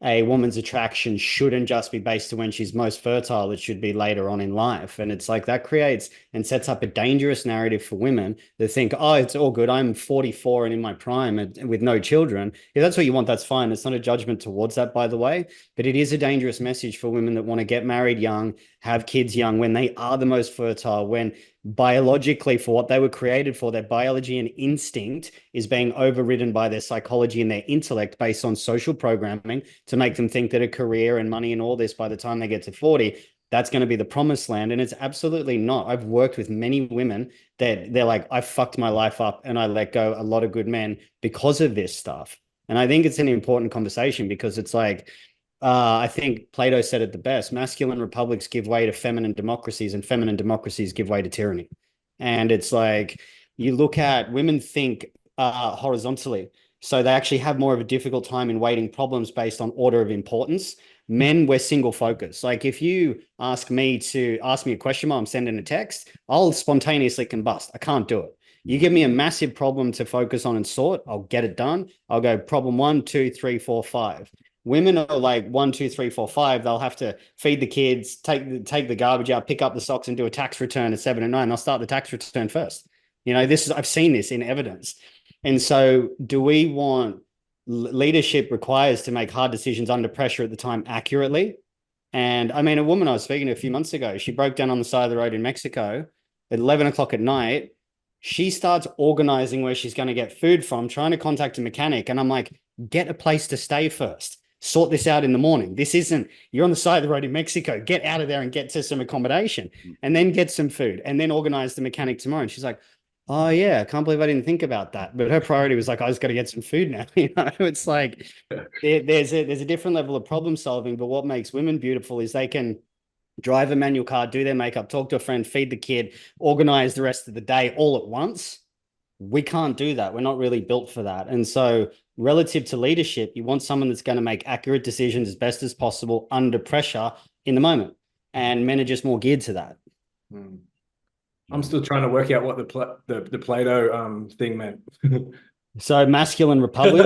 a woman's attraction shouldn't just be based on when she's most fertile. It should be later on in life. And it's like that creates and sets up a dangerous narrative for women that think, oh, it's all good. I'm 44 and in my prime and with no children. If that's what you want, that's fine. It's not a judgment towards that, by the way. But it is a dangerous message for women that want to get married young, have kids young, when they are the most fertile, when biologically, for what they were created for, their biology and instinct is being overridden by their psychology and their intellect based on social programming to make them think that a career and money and all this by the time they get to 40, that's going to be the promised land. And it's absolutely not. I've worked with many women that they're like, I fucked my life up and I let go a lot of good men because of this stuff. And I think it's an important conversation, because it's like, I think Plato said it the best: masculine republics give way to feminine democracies, and feminine democracies give way to tyranny. And it's like, you look at women think horizontally. So they actually have more of a difficult time in weighting problems based on order of importance. Men, we're single focused. Like if you ask me a question while I'm sending a text, I'll spontaneously combust. I can't do it. You give me a massive problem to focus on and sort, I'll get it done. I'll go problem 1, 2, 3, 4, 5. Women are like 1, 2, 3, 4, 5. They'll have to feed the kids, take the garbage out, pick up the socks, and do a tax return at 7 and 9. They'll start the tax return first. I've seen this in evidence. And so, do we want leadership requires to make hard decisions under pressure at the time accurately? And I mean, a woman I was speaking to a few months ago, she broke down on the side of the road in Mexico at 11 o'clock at night. She starts organizing where she's going to get food from, trying to contact a mechanic. And I'm like, get a place to stay first. Sort this out in the morning. This isn't, you're on the side of the road in Mexico. Get out of there and get to some accommodation and then get some food and then organize the mechanic tomorrow. And she's like, oh yeah, I can't believe I didn't think about that. But her priority was like, I just got to get some food now. It's like there's a different level of problem solving. But what makes women beautiful is they can drive a manual car, do their makeup, talk to a friend, feed the kid, organize the rest of the day all at once. We can't do that. We're not really built for that. And so relative to leadership, you want someone that's going to make accurate decisions as best as possible under pressure in the moment. And men are just more geared to that. I'm still trying to work out what the Plato thing meant. So masculine republic.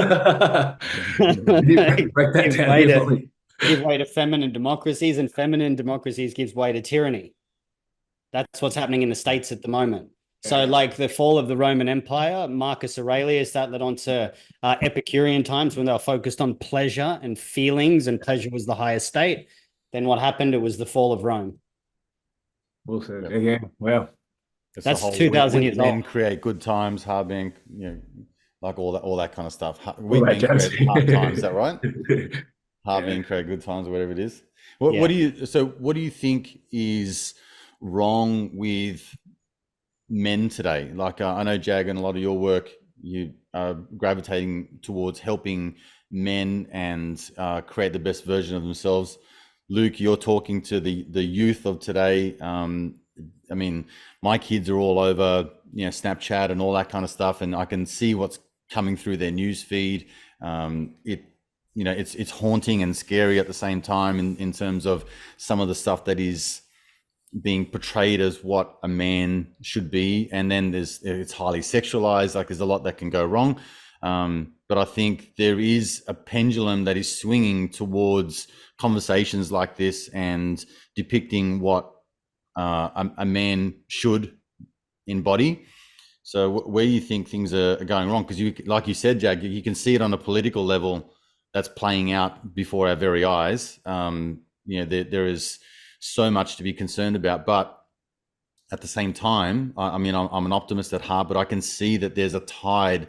Break that down. Give way to feminine democracies, and feminine democracies gives way to tyranny. That's what's happening in the States at the moment. So like the fall of the Roman Empire, Marcus Aurelius, that led on to Epicurean times when they were focused on pleasure and feelings, and pleasure was the highest state. Then what happened? It was the fall of Rome. Well said. Again, wow. That's 2,000 years old. Men create good times, hard men, like all that kind of stuff. We men create hard times, is that right? Hard men create good times, or whatever it is. What do you think is wrong with men today? Like I know, Jag, and a lot of your work, you are gravitating towards helping men and create the best version of themselves. Luke, you're talking to the youth of today. I mean, my kids are all over, Snapchat and all that kind of stuff, and I can see what's coming through their news feed. It's haunting and scary at the same time in terms of some of the stuff that is being portrayed as what a man should be, and then it's highly sexualized. Like there's a lot that can go wrong, but I think there is a pendulum that is swinging towards conversations like this and depicting what a man should embody. So where you think things are going wrong, because like you said, Jag, you can see it on a political level that's playing out before our very eyes. There is so much to be concerned about, but at the same time, I'm an optimist at heart, but I can see that there's a tide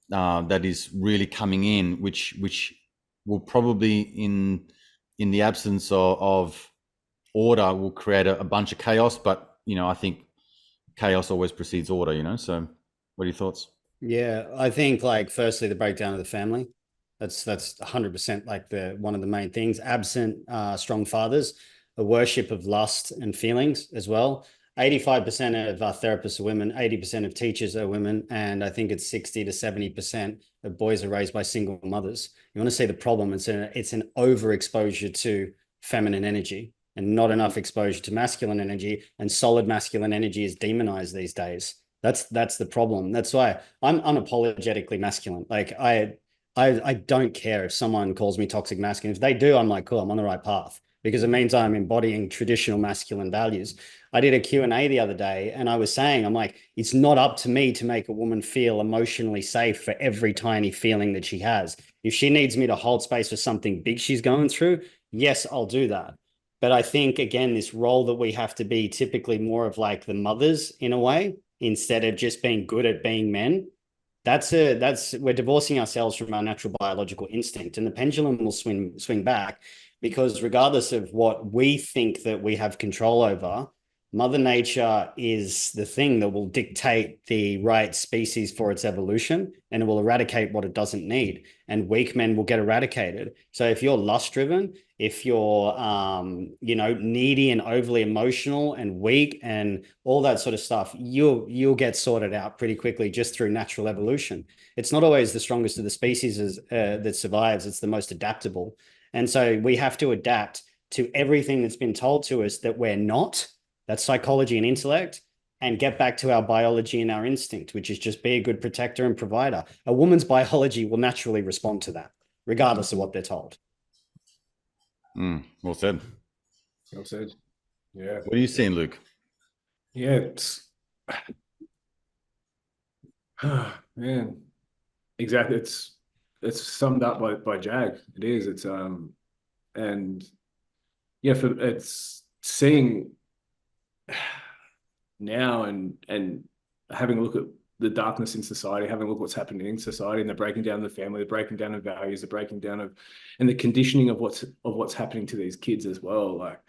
that is really coming in, which will probably in the absence of order will create a bunch of chaos. But I think chaos always precedes order. So what are your thoughts? Yeah, I think like firstly the breakdown of the family. That's 100% like one of the main things. Absent strong fathers, a worship of lust and feelings as well. 85% of our therapists are women, 80% of teachers are women, and I think it's 60 to 70% of boys are raised by single mothers. You want to see the problem? It's an overexposure to feminine energy and not enough exposure to masculine energy, and solid masculine energy is demonized these days. That's the problem. That's why I'm unapologetically masculine. Like I don't care if someone calls me toxic masculine. If they do, I'm like, cool, I'm on the right path, because it means I'm embodying traditional masculine values. I did a Q&A the other day, and I was saying, I'm like, it's not up to me to make a woman feel emotionally safe for every tiny feeling that she has. If she needs me to hold space for something big she's going through, yes, I'll do that. But I think, again, this role that we have to be typically more of like the mothers in a way, instead of just being good at being men. We're divorcing ourselves from our natural biological instinct, and the pendulum will swing back, because regardless of what we think that we have control over, Mother Nature is the thing that will dictate the right species for its evolution, and it will eradicate what it doesn't need, and weak men will get eradicated. So if you're lust driven, if you're needy and overly emotional and weak and all that sort of stuff, you'll get sorted out pretty quickly just through natural evolution. It's not always the strongest of the species that survives, it's the most adaptable. And so we have to adapt to everything that's been told to us that we're not. That's psychology and intellect, and get back to our biology and our instinct, which is just be a good protector and provider. A woman's biology will naturally respond to that, regardless of what they're told. Well said. Well said. Yeah. What are you seeing, Luke? Yeah, it's man, exactly. It's summed up by Jag. It is. It's and yeah, it's seeing now and having a look at the darkness in society, having a look at what's happening in society, and the breaking down of the family, the breaking down of values, the breaking down of, and the conditioning of what's happening to these kids as well. Like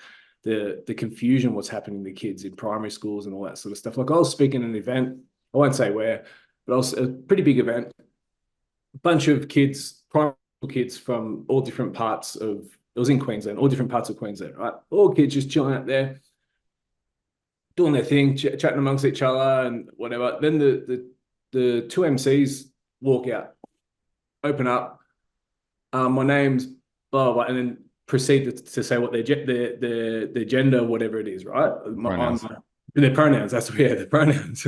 the confusion, what's happening to kids in primary schools and all that sort of stuff. Like I was speaking at an event, I won't say where, but I was a pretty big event, a bunch of kids, primary school kids from all different parts of, it was in Queensland, all different parts of Queensland, right? All kids just chilling out there, doing their thing, chatting amongst each other and whatever. Then the two MCs walk out, open up. My name's blah, blah, and then proceed to say what their gender, whatever it is, right? Pronouns. Their pronouns. That's the pronouns.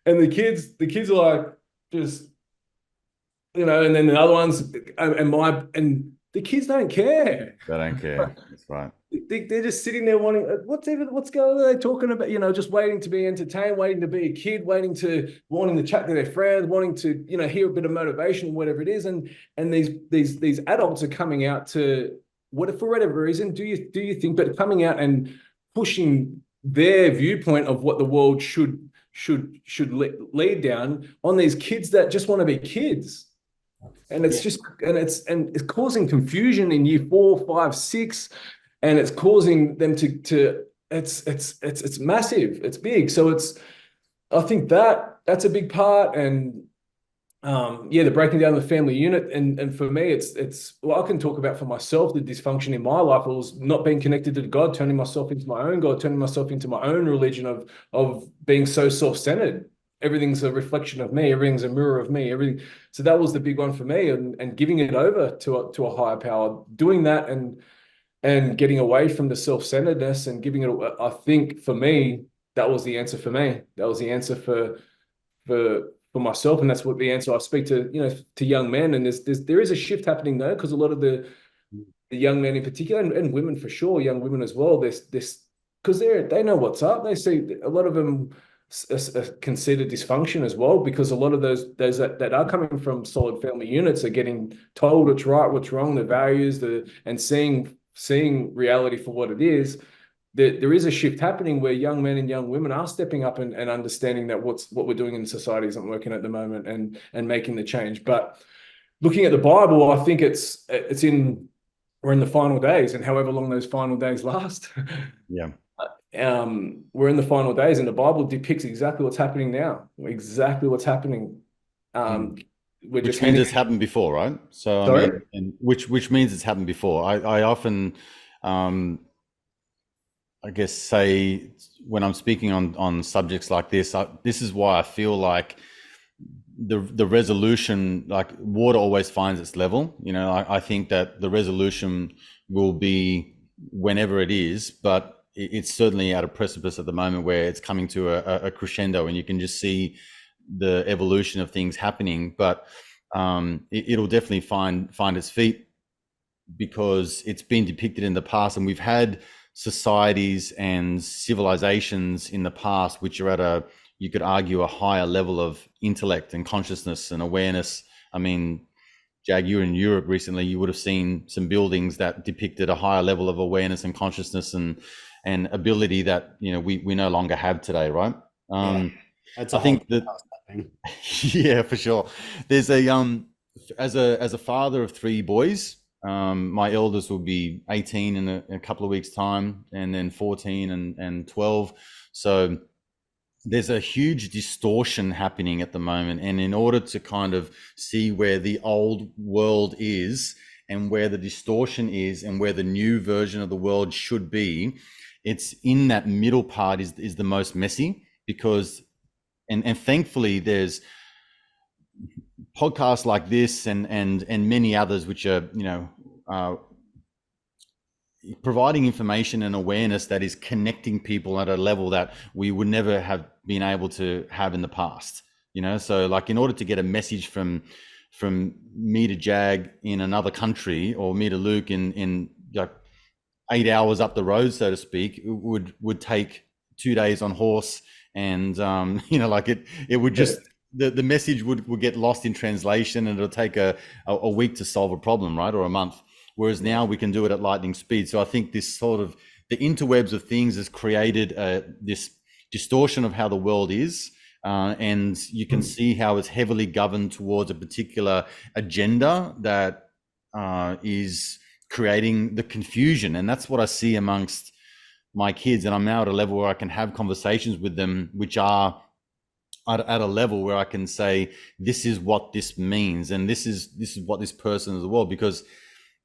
And the kids are like just, and then the other ones and the kids don't care. They don't care. That's right. They're just sitting there wanting, what's going on? Are they talking about, just waiting to be entertained, waiting to be a kid, wanting to chat to their friends, wanting to, hear a bit of motivation, whatever it is. And these adults are coming out to for whatever reason, do you think, but coming out and pushing their viewpoint of what the world should lead down on these kids that just want to be kids. And it's just, and it's causing confusion in year 4, 5, 6, and it's causing them to it's massive, it's big. So I think that's a big part. And the breaking down the family unit. And for me, it's well, I can talk about for myself, the dysfunction in my life. It was not being connected to God, turning myself into my own God, turning myself into my own religion of being so self-centered. Everything's a reflection of me. Everything's a mirror of me. Everything. So that was the big one for me, and giving it over to a higher power, doing that and getting away from the self-centeredness and giving it. I think for me, that was the answer for me. That was the answer for myself, and that's what the answer I speak to, to young men. And there is a shift happening though, because a lot of the young men in particular, and women for sure, young women as well. This because they know what's up. They see a lot of them consider dysfunction as well, because a lot of those that are coming from solid family units are getting told what's right, what's wrong, the values, and seeing reality for what it is. There is a shift happening where young men and young women are stepping up and understanding that what we're doing in society isn't working at the moment, and making the change. But looking at the Bible, I think we're in the final days, and however long those final days last. Yeah. We're in the final days, and the Bible depicts exactly what's happening now. Exactly what's happening. Which means it's happened before, right? So Sorry? I mean, and which means it's happened before. I often, I guess, say when I'm speaking on subjects like this, this is why I feel like the resolution, like water always finds its level. I think that the resolution will be whenever it is, but it's certainly at a precipice at the moment where it's coming to a crescendo, and you can just see the evolution of things happening. But it'll definitely find its feet, because it's been depicted in the past, and we've had societies and civilizations in the past which are at you could argue, a higher level of intellect and consciousness and awareness. I mean, Jag, you were in Europe recently, you would have seen some buildings that depicted a higher level of awareness and consciousness and ability that we no longer have today, right? That's I think that yeah, for sure. There's as a father of 3 boys, my eldest will be 18 in a couple of weeks' time, and then 14 and 12. So there's a huge distortion happening at the moment, and in order to kind of see where the old world is and where the distortion is and where the new version of the world should be, it's in that middle part is the most messy, because and thankfully there's podcasts like this and many others which are, you know, providing information and awareness that is connecting people at a level that we would never have been able to have in the past, you know. So like, in order to get a message from me to Jag in another country, or me to Luke in like 8 hours up the road, so to speak, it would take 2 days on horse, and you know, like it would just, the message would get lost in translation, and it'll take a week to solve a problem, right, or a month. Whereas now we can do it at lightning speed. So I think this sort of, the interwebs of things has created this distortion of how the world is. And you can see how it's heavily governed towards a particular agenda that is creating the confusion. And that's what I see amongst my kids. And I'm now at a level where I can have conversations with them, which are at a level where I can say, this is what this means, and this is what this person is the world. Because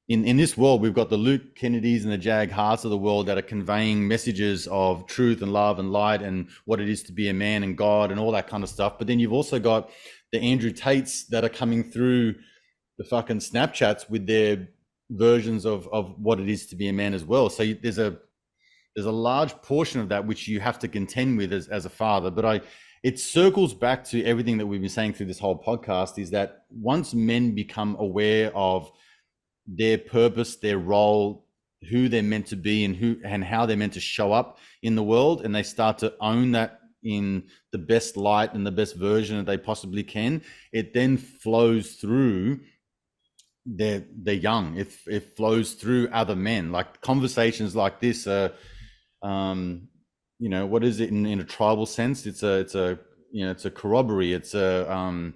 in this world, we've got the Luke Kennedys and the Jag Hearts of the world that are conveying messages of truth and love and light and what it is to be a man and God and all that kind of stuff. But then you've also got the Andrew Tates that are coming through the fucking Snapchats with their versions of what it is to be a man as well. So there's a large portion of that which you have to contend with as a father. But it circles back to everything that we've been saying through this whole podcast, is that once men become aware of their purpose, their role, who they're meant to be, and how they're meant to show up in the world, and they start to own that in the best light and the best version that they possibly can, it then flows through their young. It flows through other men. Like conversations like this are, you know, what is it in a tribal sense? It's a you know, it's a corroboree. It's a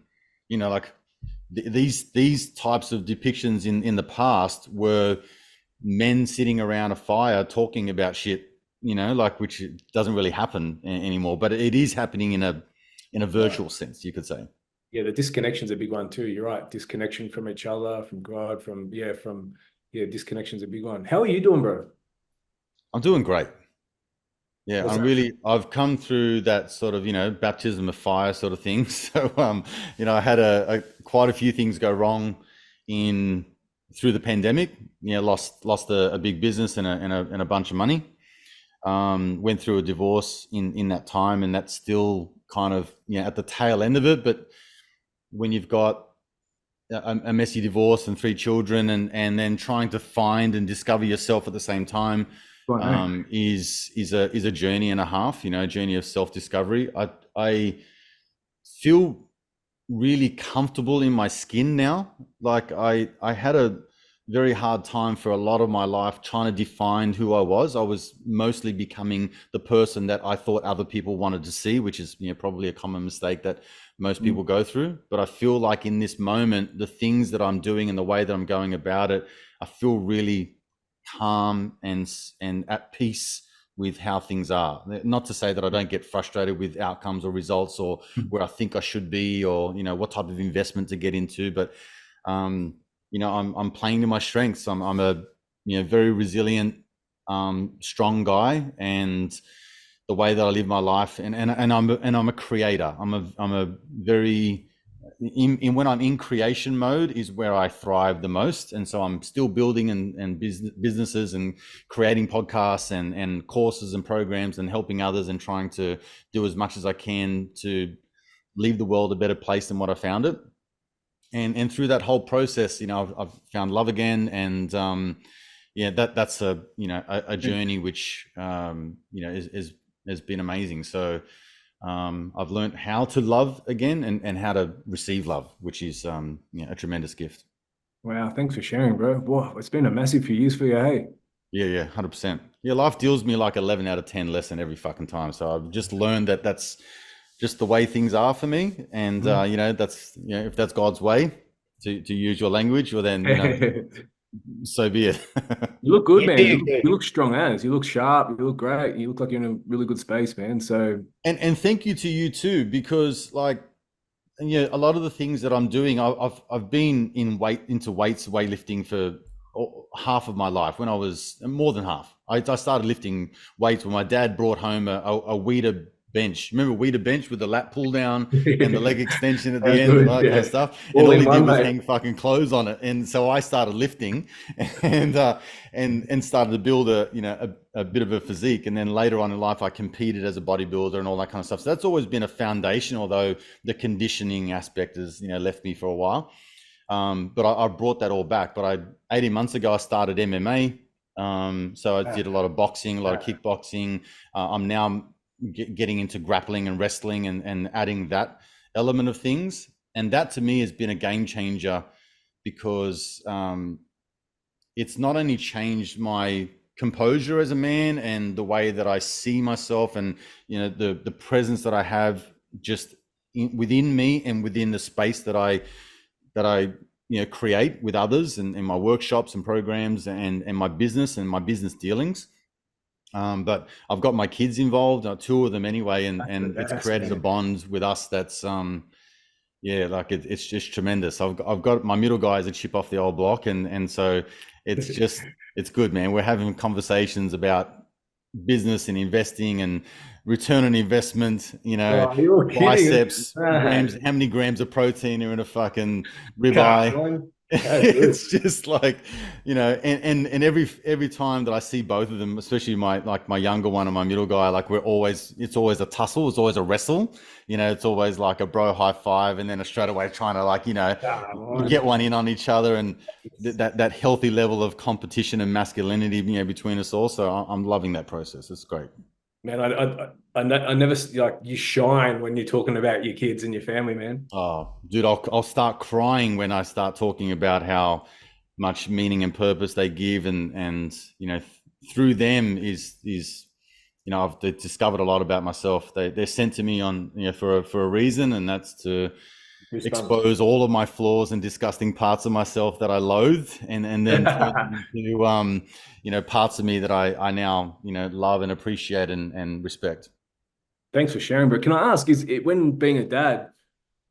you know, like these types of depictions in the past were men sitting around a fire talking about shit, you know, like, which doesn't really happen anymore, but it is happening in a virtual sense, you could say. Yeah, the disconnection's a big one too. You're right. Disconnection from each other, from God, disconnection's a big one. How are you doing, bro? I'm doing great. Yeah, I've come through that sort of, you know, baptism of fire sort of thing. So, you know, I had quite a few things go wrong through the pandemic. You know, lost a big business and a bunch of money. Went through a divorce in that time, and that's still kind of, you know, at the tail end of it. But when you've got a messy divorce and 3 children, and then trying to find and discover yourself at the same time, is a journey and a half, you know, a journey of self-discovery. I feel really comfortable in my skin now. Like I had a very hard time for a lot of my life trying to define who I was. I was mostly becoming the person that I thought other people wanted to see, which is, you know, probably a common mistake that most people go through. But I feel like in this moment, the things that I'm doing and the way that I'm going about it, I feel really calm and at peace with how things are. Not to say that I don't get frustrated with outcomes or results, or where I think I should be, or, you know, what type of investment to get into, but you know, I'm playing to my strengths. I'm a, you know, very resilient, strong guy, and the way that I live my life, and I'm a creator. I'm a very when I'm in creation mode is where I thrive the most. And so I'm still building and businesses and creating podcasts and courses and programs and helping others and trying to do as much as I can to leave the world a better place than what I found it. And through that whole process, you know, I've found love again. And yeah, that's a, you know, a journey which, you know, has been amazing. So I've learned how to love again and how to receive love, which is, you know, a tremendous gift. Wow. Thanks for sharing, bro. Whoa, it's been a massive few years for you, hey? Yeah, 100%. Yeah, life deals me like 11 out of 10 lesson every fucking time. So I've just learned that that's just the way things are for me. And, you know, that's, you know, if that's God's way to use your language, well then, you know, so be it. You look good, man. You look strong as. You look sharp. You look great. You look like you're in a really good space, man. So and thank you to you too, because like, yeah, a lot of the things that I'm doing, I've been into weightlifting for half of my life. When I was more than half, I started lifting weights when my dad brought home a Weeder bench. Remember Weeder bench with the lat pull down and the leg extension at the end and Good, all that kind of yeah. stuff. And All all in he did one, was mate. hang fucking clothes on it. And so I started lifting, and and started to build a bit of a physique. And then later on in life, I competed as a bodybuilder and all that kind of stuff. So that's always been a foundation, although the conditioning aspect has left me for a while. But I brought that all back. But 18 months ago, I started MMA. So I did a lot of boxing, a lot of kickboxing. I'm now getting into grappling and wrestling, and adding that element of things. And that to me has been a game changer, because it's not only changed my composure as a man and the way that I see myself, and the presence that I have just within me and within the space that I create with others, and in my workshops and programs, and my business and my business dealings. But I've got my kids involved, two of them anyway, and it's created a bond with us that's yeah, like it's just tremendous. I've got my middle guy is a chip off the old block, and so it's good, man. We're having conversations about business and investing and return on investment, Oh, you're kidding, biceps, grams, man. how many grams of protein are in a fucking Come ribeye. on. That's good. It's just like, and every time that I see both of them, especially my younger one and my middle guy, like it's always a tussle, it's always a wrestle. It's always like a bro high five, and then a straight away trying to, like, Come on. get one in on each other, and that healthy level of competition and masculinity, between us all. So I'm loving that process. It's great. Man, I never like you shine when you're talking about your kids and your family, man. Oh, dude, I'll start crying when I start talking about how much meaning and purpose they give, and through them is I've discovered a lot about myself. They're sent to me on for a reason, and that's to Goosebumps. expose all of my flaws and disgusting parts of myself that I loathe, and then turn them into parts of me that I now love and appreciate and respect. Thanks for sharing, bro. Can I ask, is it when being a dad,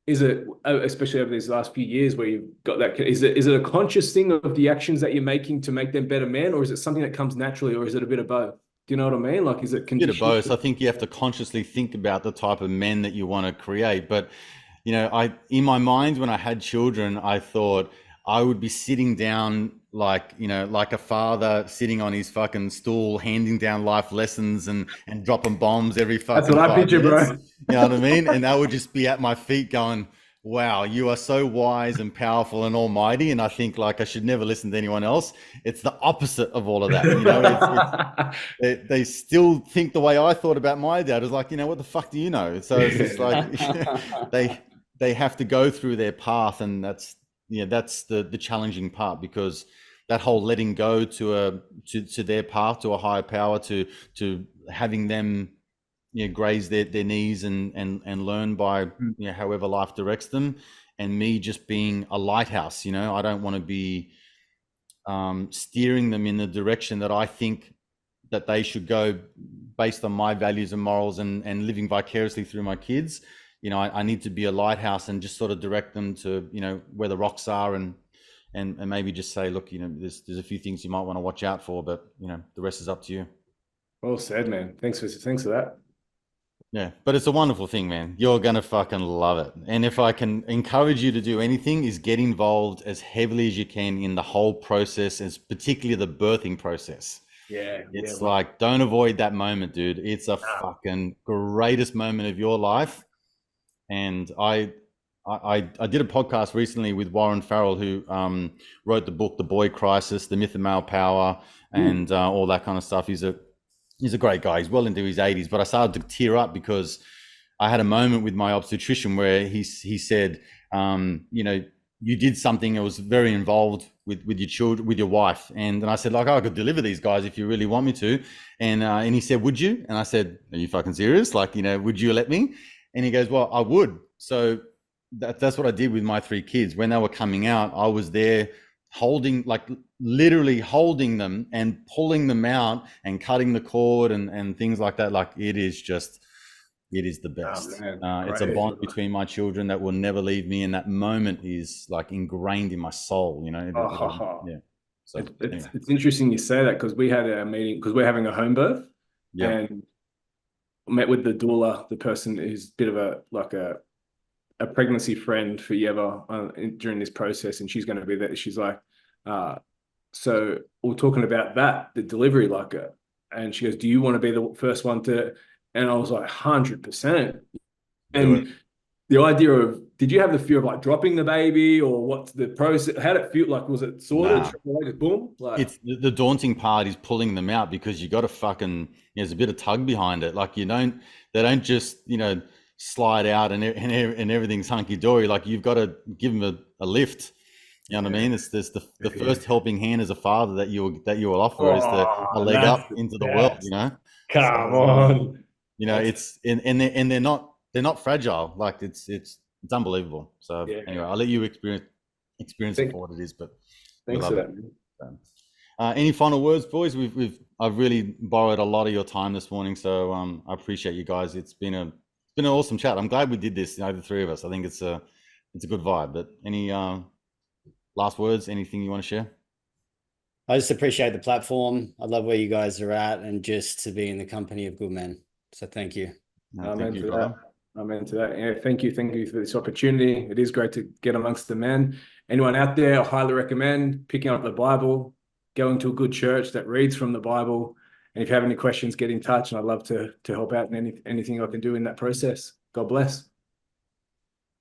is it especially over these last few years where you've got that, is it a conscious thing of the actions that you're making to make them better men, or is it something that comes naturally, or is it a bit of both? Do you know what I mean? Like, is it Bit of conditioned? both. I think you have to consciously think about the type of men that you want to create. But I in my mind, when I had children, I thought I would be sitting down like a father sitting on his fucking stool, handing down life lessons and dropping bombs every That's fucking what I five picture, minutes. bro. You know what I mean? And that would just be at my feet going, wow, you are so wise and powerful and almighty. And I think, like, I should never listen to anyone else. It's the opposite of all of that. It's they still think the way I thought about my dad. Is like, what the fuck do you know? So it's just like they they have to go through their path, and that's the challenging part, because that whole letting go to their path, to a higher power, to having them graze their knees and learn by however life directs them, and me just being a lighthouse. I don't want to be steering them in the direction that I think that they should go, based on my values and morals, and living vicariously through my kids. I need to be a lighthouse and just sort of direct them to where the rocks are, and maybe just say, look, there's a few things you might want to watch out for, but the rest is up to you. Well said, man. Thanks for that. Yeah, but it's a wonderful thing, man. You're gonna fucking love it. And if I can encourage you to do anything, is get involved as heavily as you can in the whole process, as particularly the birthing process. Yeah, It's like, don't avoid that moment, dude. It's a fucking greatest moment of your life. And I did a podcast recently with Warren Farrell, who wrote the book The Boy Crisis, The Myth of Male Power, and all that kind of stuff. He's a great guy. He's well into his 80s, but I started to tear up because I had a moment with my obstetrician where he said, you did something that was very involved with your children, with your wife. And I said, like, I could deliver these guys if you really want me to. And he said, would you? And I said, are you fucking serious? Like, would you let me? And he goes, well, I would. So that's what I did with my three kids. When they were coming out, I was there literally holding them and pulling them out and cutting the cord and things like that. Like, it is just It is the best. man, It's a great. bond between my children that will never leave me, and that moment is like ingrained in my soul. Yeah. So anyway. It's interesting you say that, because we had a meeting, because we're having a home birth, Yeah. and met with the doula, the person who's a bit of a pregnancy friend for Yeva during this process, and she's going to be there. She's like, so we're talking about the delivery, and she goes, "Do you want to be the first one to?" And I was like, 100%. And the idea of, did you have the fear of like dropping the baby, or what's the process? How did it feel? Like, was it sorted? Just boom? It's the daunting part is pulling them out, because you got to fucking, there's a bit of tug behind it. Like they don't just, slide out and everything's hunky dory. Like you've got to give them a lift. You know what I mean? It's this the first helping hand as a father that you will offer is a leg up into the world. Come on. It's and they're not fragile. Like it's unbelievable. So anyway, I'll let you experience it for what it is. But thanks for that, man. Any final words, boys? I've really borrowed a lot of your time this morning, so I appreciate you guys. It's been an awesome chat. I'm glad we did this, the three of us. I think it's a good vibe. But any last words? Anything you want to share? I just appreciate the platform. I love where you guys are at, and just to be in the company of good men. So thank you. Amen to that. Amen to that. Yeah, thank you for this opportunity. It is great to get amongst the men. Anyone out there, I highly recommend picking up the Bible, going to a good church that reads from the Bible. And if you have any questions, get in touch, and I'd love to help out in anything I can do in that process. God bless.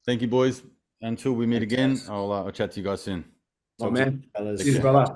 Thank you, boys. Until we meet again, I'll chat to you guys soon. Oh, man. Cheers, brother.